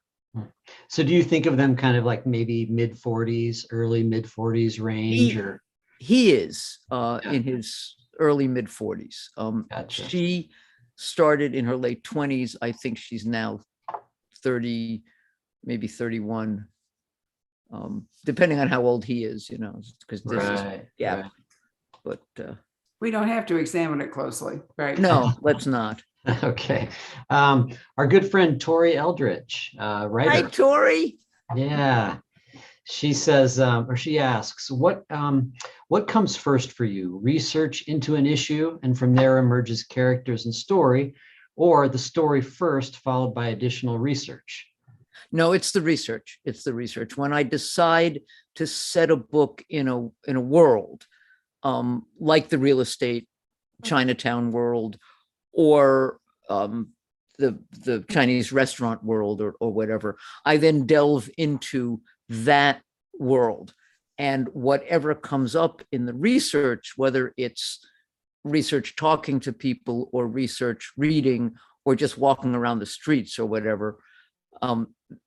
[SPEAKER 1] So do you think of them kind of like maybe mid-40s, early mid-40s range, or?
[SPEAKER 2] He is in his early mid 40s.
[SPEAKER 1] Gotcha.
[SPEAKER 2] She started in her late 20s. I think she's now 30, maybe 31, depending on how old he is, because this is, yeah.
[SPEAKER 1] Right.
[SPEAKER 2] But
[SPEAKER 3] We don't have to examine it closely, right?
[SPEAKER 2] no, let's not.
[SPEAKER 1] Okay. Our good friend Tori Eldridge, writer.
[SPEAKER 2] Hi, Tori.
[SPEAKER 1] Yeah. She says, or she asks, what comes first for you? Research into an issue, and from there emerges characters and story, or the story first, followed by additional research?
[SPEAKER 2] No, it's the research. It's the research. When I decide to set a book in a world, like the real estate Chinatown world, or the Chinese restaurant world, or whatever, I then delve into that world, and whatever comes up in the research, whether it's research talking to people or research reading or just walking around the streets or whatever,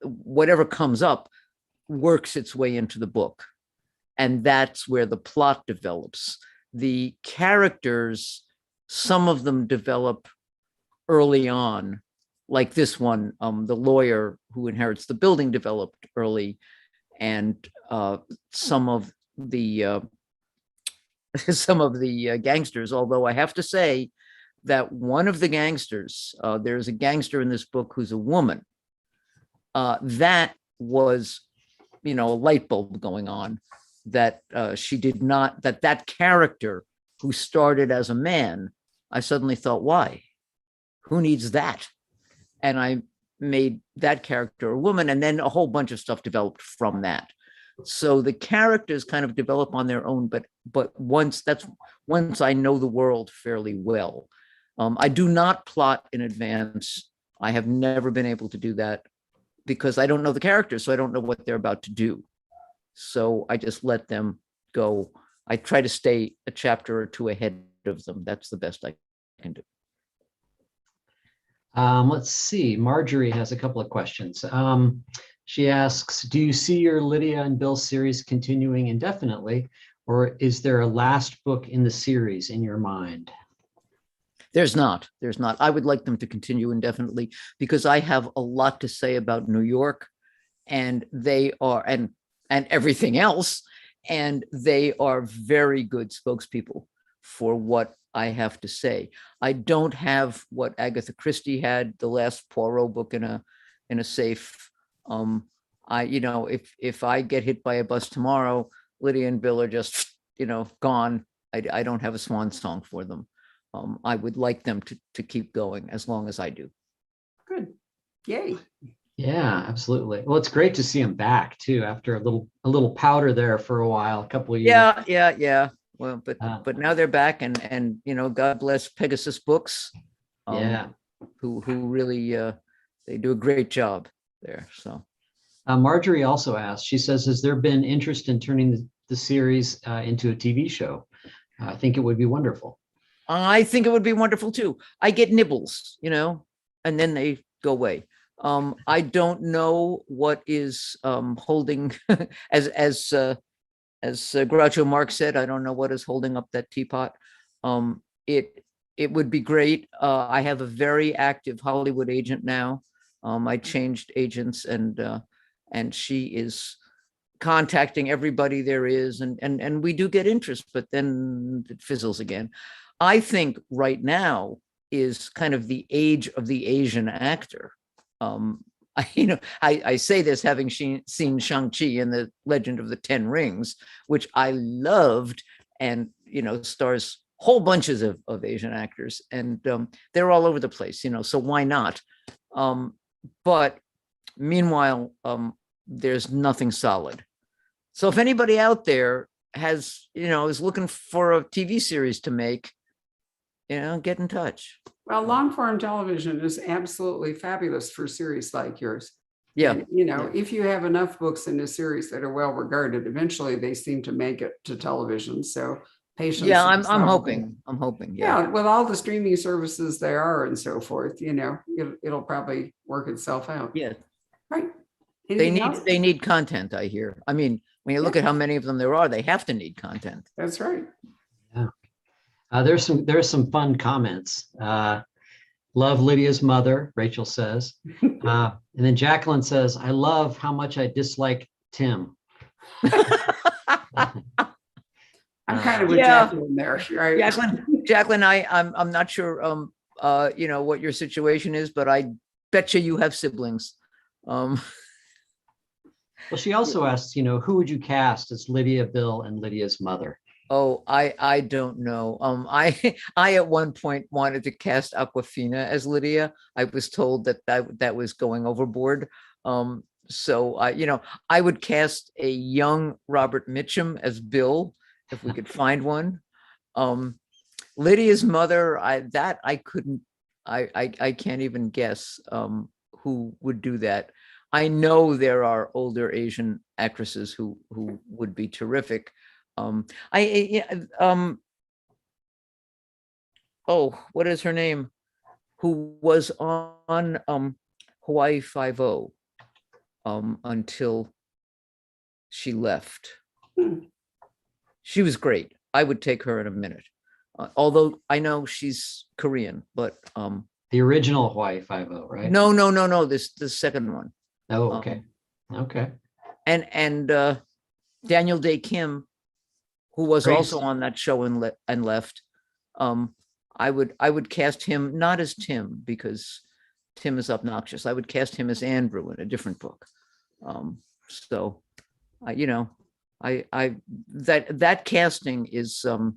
[SPEAKER 2] whatever comes up works its way into the book. And that's where the plot develops. The characters, some of them develop early on, like this one, the lawyer who inherits the building developed early, and some of the gangsters. Although I have to say that one of the gangsters, there's a gangster in this book who's a woman. That was, a light bulb going on, that she did not, that character who started as a man, I suddenly thought, why? Who needs that? And I made that character a woman, and then a whole bunch of stuff developed from that. So the characters kind of develop on their own, but once I know the world fairly well. I do not plot in advance. I have never been able to do that because I don't know the characters, so I don't know what they're about to do. So I just let them go. I try to stay a chapter or two ahead of them. That's the best I can do.
[SPEAKER 1] Let's see. Marjorie has a couple of questions. She asks, do you see your Lydia and Bill series continuing indefinitely, or is there a last book in the series in your mind?
[SPEAKER 2] There's not. I would like them to continue indefinitely because I have a lot to say about New York, and they are, and everything else, and they are very good spokespeople for what I have to say. I don't have what Agatha Christie had, the last Poirot book in a safe. If I get hit by a bus tomorrow, Lydia and Bill are just, gone. I don't have a swan song for them. I would like them to keep going as long as I do.
[SPEAKER 3] Good. Yay.
[SPEAKER 1] Yeah, absolutely. Well, it's great to see them back too, after a little powder there for a while, a couple of years.
[SPEAKER 2] Yeah. Well, but now they're back, and God bless Pegasus Books.
[SPEAKER 1] Yeah.
[SPEAKER 2] Who really they do a great job there. So
[SPEAKER 1] Marjorie also asked, she says, has there been interest in turning the series into a TV show? I think it would be wonderful.
[SPEAKER 2] I think it would be wonderful too. I get nibbles, and then they go away. I don't know what is holding, as Groucho Marx said, I don't know what is holding up that teapot. It would be great. I have a very active Hollywood agent now. I changed agents, and she is contacting everybody there is, and we do get interest, but then it fizzles again. I think right now is kind of the age of the Asian actor. I say this having seen Shang-Chi and the Legend of the Ten Rings, which I loved, and stars whole bunches of Asian actors, and they're all over the place, so why not? But meanwhile, there's nothing solid. So if anybody out there has, is looking for a TV series to make, get in touch.
[SPEAKER 3] Well, long form television is absolutely fabulous for series like yours.
[SPEAKER 2] Yeah.
[SPEAKER 3] And, if you have enough books in a series that are well regarded, eventually they seem to make it to television. So patience.
[SPEAKER 2] Yeah, I'm hoping. I'm hoping.
[SPEAKER 3] Yeah, with all the streaming services there are and so forth, it'll probably work itself out.
[SPEAKER 2] Yeah.
[SPEAKER 3] Right.
[SPEAKER 2] They need content, I hear. I mean, when you look at how many of them there are, they have to need content.
[SPEAKER 3] That's right.
[SPEAKER 1] Yeah. There's some fun comments. Love Lydia's mother, Rachel says. And then Jacqueline says, I love how much I dislike Tim.
[SPEAKER 3] I'm kind of with Jacqueline there, right?
[SPEAKER 2] Jacqueline, I'm not sure what your situation is, but I bet you have siblings.
[SPEAKER 1] Well, she also asks, who would you cast as Lydia, Bill, and Lydia's mother?
[SPEAKER 2] Oh, I don't know. I at one point wanted to cast Awkwafina as Lydia. I was told that was going overboard. So I would cast a young Robert Mitchum as Bill if we could find one. Lydia's mother, I couldn't. I can't even guess who would do that. I know there are older Asian actresses who would be terrific. What is her name? Who was on Hawaii Five-0 until she left. She was great. I would take her in a minute. Although I know she's Korean, but
[SPEAKER 1] the original Hawaii Five-0, right?
[SPEAKER 2] No. The second one.
[SPEAKER 1] Oh, okay. Okay.
[SPEAKER 2] And Daniel Day Kim, who was also on that show and left. I would cast him not as Tim because Tim is obnoxious. I would cast him as Andrew in a different book. That casting is
[SPEAKER 1] so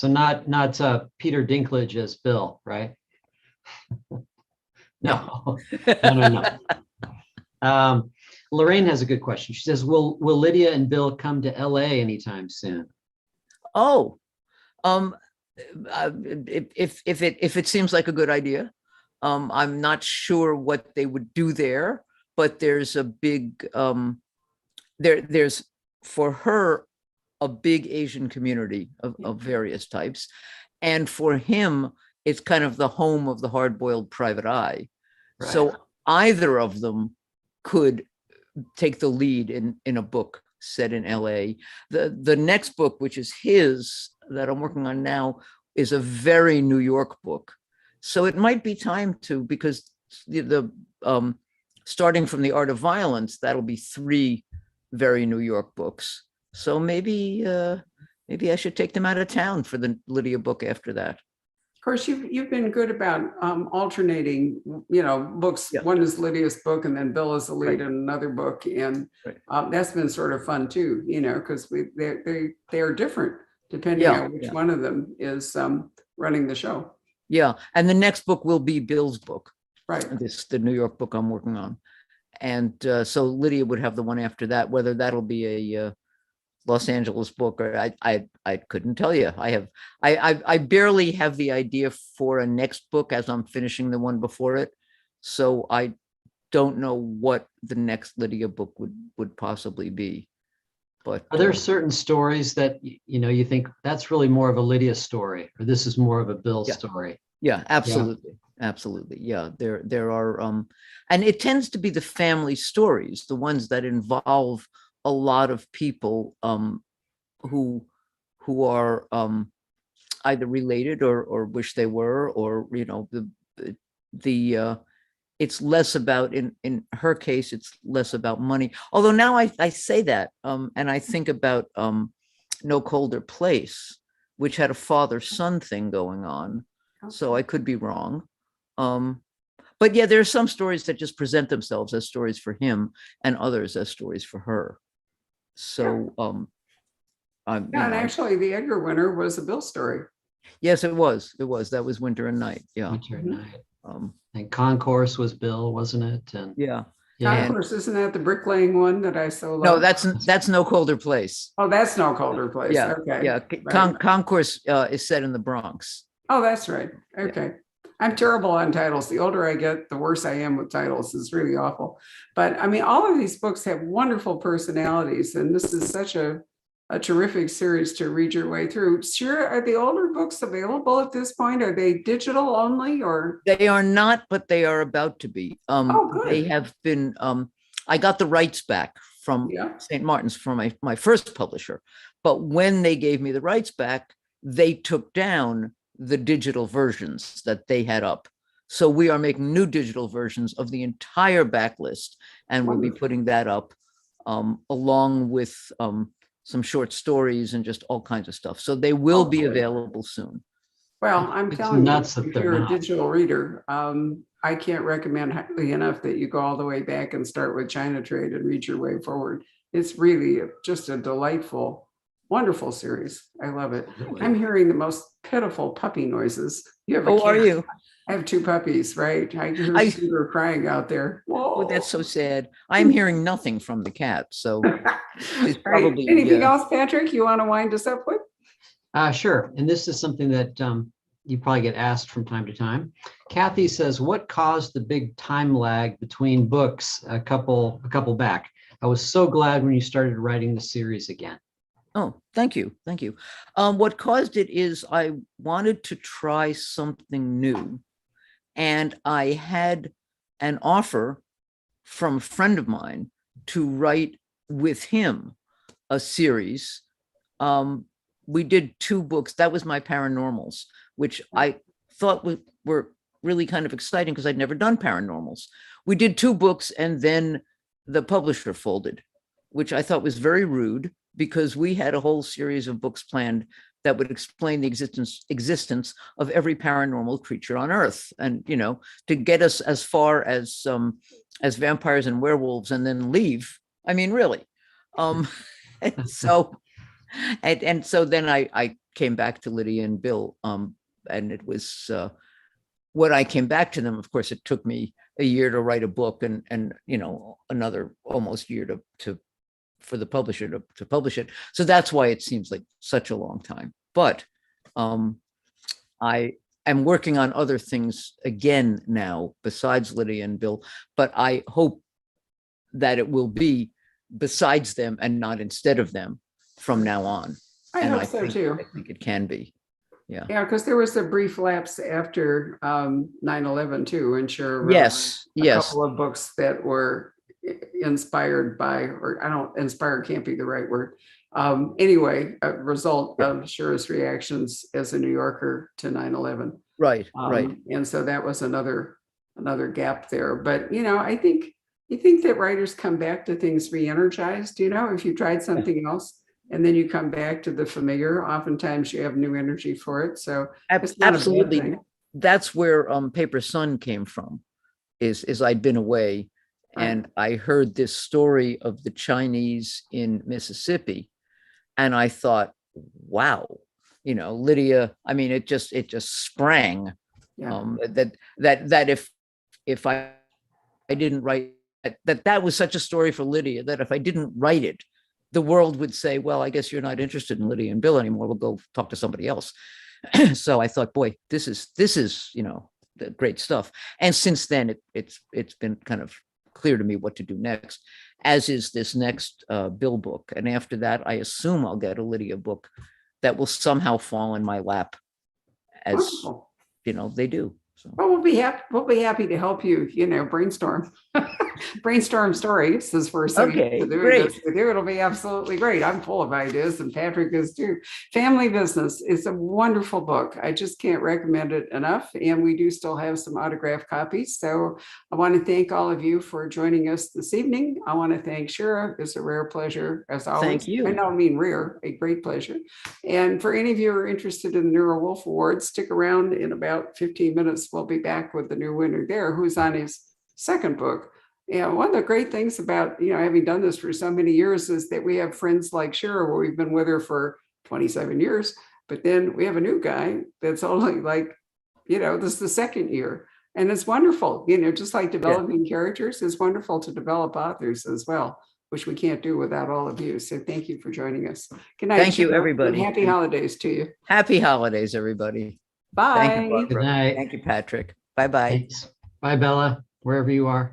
[SPEAKER 1] not Peter Dinklage as Bill, right? No. Lorraine has a good question. She says, will Lydia and Bill come to LA anytime soon?
[SPEAKER 2] Oh, if it seems like a good idea. I'm not sure what they would do there, but there's a big there's for her a big Asian community of various types, and for him it's kind of the home of the hard-boiled private eye. Right. So either of them could take the lead in a book set in LA. The next book, which is his, that I'm working on now, is a very New York book. So it might be time to, because the starting from The Art of Violence, that'll be 3 very New York books. So maybe I should take them out of town for the Lydia book after that.
[SPEAKER 3] Of course, you've been good about alternating, books. Yeah. One is Lydia's book, and then Bill is the lead in another book, and that's been sort of fun too, because they are different depending on which one of them is running the show.
[SPEAKER 2] Yeah, and the next book will be Bill's book,
[SPEAKER 3] right?
[SPEAKER 2] The New York book I'm working on, and so Lydia would have the one after that. Whether that'll be a Los Angeles book, or I couldn't tell you. I barely have the idea for a next book as I'm finishing the one before it, so I don't know what the next Lydia book would possibly be. But
[SPEAKER 1] are there certain stories that you think that's really more of a Lydia story, or this is more of a Bill story?
[SPEAKER 2] Yeah, absolutely. Absolutely. Yeah. There are, and it tends to be the family stories, the ones that involve a lot of people, who, who are, either related or wish they were, or, the it's less about, in her case, it's less about money. Although now I say that, and I think about, No Colder Place, which had a father-son thing going on. So I could be wrong. But yeah, there are some stories that just present themselves as stories for him, and others as stories for her. So,
[SPEAKER 3] Yeah, and actually the Edgar winner was a Bill story.
[SPEAKER 2] yes, it was. That was Winter and Night. Yeah.
[SPEAKER 1] Winter and Night.
[SPEAKER 2] Um,
[SPEAKER 1] And Concourse was Bill, wasn't it? And
[SPEAKER 2] yeah.
[SPEAKER 1] yeah,
[SPEAKER 3] Concourse, isn't that the bricklaying one that I so
[SPEAKER 2] No,
[SPEAKER 3] love?
[SPEAKER 2] that's No Colder Place.
[SPEAKER 3] Oh, that's No Colder Place.
[SPEAKER 2] Yeah.
[SPEAKER 3] Okay.
[SPEAKER 2] Yeah.
[SPEAKER 3] Right.
[SPEAKER 2] Concourse is set in the Bronx.
[SPEAKER 3] Oh, that's right. Okay. I'm terrible on titles. The older I get, the worse I am with titles. It's really awful. But I mean, all of these books have wonderful personalities, and this is such a terrific series to read your way through. Sure, are the older books available at this point? Are they digital only, or?
[SPEAKER 2] They are not, but they are about to be.
[SPEAKER 3] Oh, good.
[SPEAKER 2] They have been, I got the rights back from
[SPEAKER 3] Yeah.
[SPEAKER 2] St. Martin's, from my first publisher. But when they gave me the rights back, they took down the digital versions that they had up. So we are making new digital versions of the entire backlist, and we'll be
[SPEAKER 3] Wonderful.
[SPEAKER 2] putting that up, along with, some short stories and just all kinds of stuff. So they will be
[SPEAKER 3] Okay.
[SPEAKER 2] available soon.
[SPEAKER 3] Well, I'm
[SPEAKER 1] It's
[SPEAKER 3] telling you,
[SPEAKER 1] nuts that
[SPEAKER 3] if
[SPEAKER 1] they're
[SPEAKER 3] you're a
[SPEAKER 1] not.
[SPEAKER 3] digital reader, I can't recommend highly enough that you go all the way back and start with China Trade and read your way forward. It's really just a delightful, wonderful series. I love it. I'm hearing the most pitiful puppy noises. You have a
[SPEAKER 2] Oh, are
[SPEAKER 3] cat.
[SPEAKER 2] you?
[SPEAKER 3] I have 2 puppies, right? I hear
[SPEAKER 2] I-
[SPEAKER 3] Scooter crying out there.
[SPEAKER 2] Oh,
[SPEAKER 3] Whoa.
[SPEAKER 2] that's so sad. I'm hearing nothing from the cat, so it's
[SPEAKER 3] Right.
[SPEAKER 2] probably,
[SPEAKER 3] Anything else, Patrick, you want to wind us up with?
[SPEAKER 1] Sure. And this is something that you probably get asked from time to time. Kathy says, what caused the big time lag between books a couple back? I was so glad when you started writing the series again.
[SPEAKER 2] Oh, thank you. Thank you. What caused it is I wanted to try something new, and I had an offer from a friend of mine to write with him a series. We did 2 books. That was my paranormals, which I thought were really kind of exciting because I'd never done paranormals. We did 2 books, and then the publisher folded, which I thought was very rude, because we had a whole series of books planned that would explain the existence of every paranormal creature on Earth, and to get us as far as vampires and werewolves, and then leave. I mean, really. And so then I came back to Lydia and Bill, and it was, when I came back to them, of course, it took me a year to write a book, and another almost year to for the publisher to publish it. So that's why it seems like such a long time. But I am working on other things again now besides Lydia and Bill, but I hope that it will be besides them and not instead of them from now on.
[SPEAKER 3] I
[SPEAKER 2] And
[SPEAKER 3] hope so too.
[SPEAKER 2] I think it can be. Yeah.
[SPEAKER 3] Yeah, because there was a brief lapse after 9/11 too, and sure.
[SPEAKER 2] Yes.
[SPEAKER 3] A
[SPEAKER 2] Yes.
[SPEAKER 3] couple of books that were inspired by, or I don't, inspired can't be the right word. Anyway, a result of Shura's reactions as a New Yorker to 9/11.
[SPEAKER 2] Right. Right.
[SPEAKER 3] And so that was another gap there. But I think you think that writers come back to things re-energized. If you tried something else and then you come back to the familiar, oftentimes you have new energy for it. So it's not a bad
[SPEAKER 2] Absolutely.
[SPEAKER 3] thing.
[SPEAKER 2] That's where Paper Sun came from. Is I'd been away, and I heard this story of the Chinese in Mississippi, and I thought, wow, Lydia. I mean, it just sprang.
[SPEAKER 3] Yeah.
[SPEAKER 2] That if I didn't write that was such a story for Lydia, that if I didn't write it, the world would say, well, I guess you're not interested in Lydia and Bill anymore. We'll go talk to somebody else. So I thought, boy, this is the great stuff. And since then, it's been kind of clear to me what to do next, as is this next Bill book. And after that, I assume I'll get a Lydia book that will somehow fall in my lap, as
[SPEAKER 3] Wonderful.
[SPEAKER 2] they do.
[SPEAKER 3] Well, we'll be happy to help you, brainstorm. Brainstorm stories as we're so used
[SPEAKER 2] Okay,
[SPEAKER 3] to doing
[SPEAKER 2] great.
[SPEAKER 3] this with you. It'll be absolutely great. I'm full of ideas, and Patrick is too. Family Business is a wonderful book. I just can't recommend it enough. And we do still have some autographed copies. So I want to thank all of you for joining us this evening. I want to thank Shira. It's a rare pleasure, as always.
[SPEAKER 2] Thank you.
[SPEAKER 3] I don't mean rare, a great pleasure. And for any of you who are interested in the Neuro Wolf Awards, stick around. In about 15 minutes. We'll be back with the new winner there, who's on his second book. One of the great things about, having done this for so many years is that we have friends like Shira, where we've been with her for 27 years, but then we have a new guy that's only like, this is the second year. And it's wonderful, just like developing characters, it's wonderful to develop authors as well, which we can't do without all of you. So thank you for joining us. Good night.
[SPEAKER 2] Thank you,
[SPEAKER 3] Shira,
[SPEAKER 2] everybody.
[SPEAKER 3] and happy holidays to you.
[SPEAKER 2] Happy holidays, everybody.
[SPEAKER 3] Bye.
[SPEAKER 2] Thank you, Barbara.
[SPEAKER 1] Good night.
[SPEAKER 2] Thank you, Patrick. Bye-bye.
[SPEAKER 1] Thanks. Bye, Bella, wherever you are.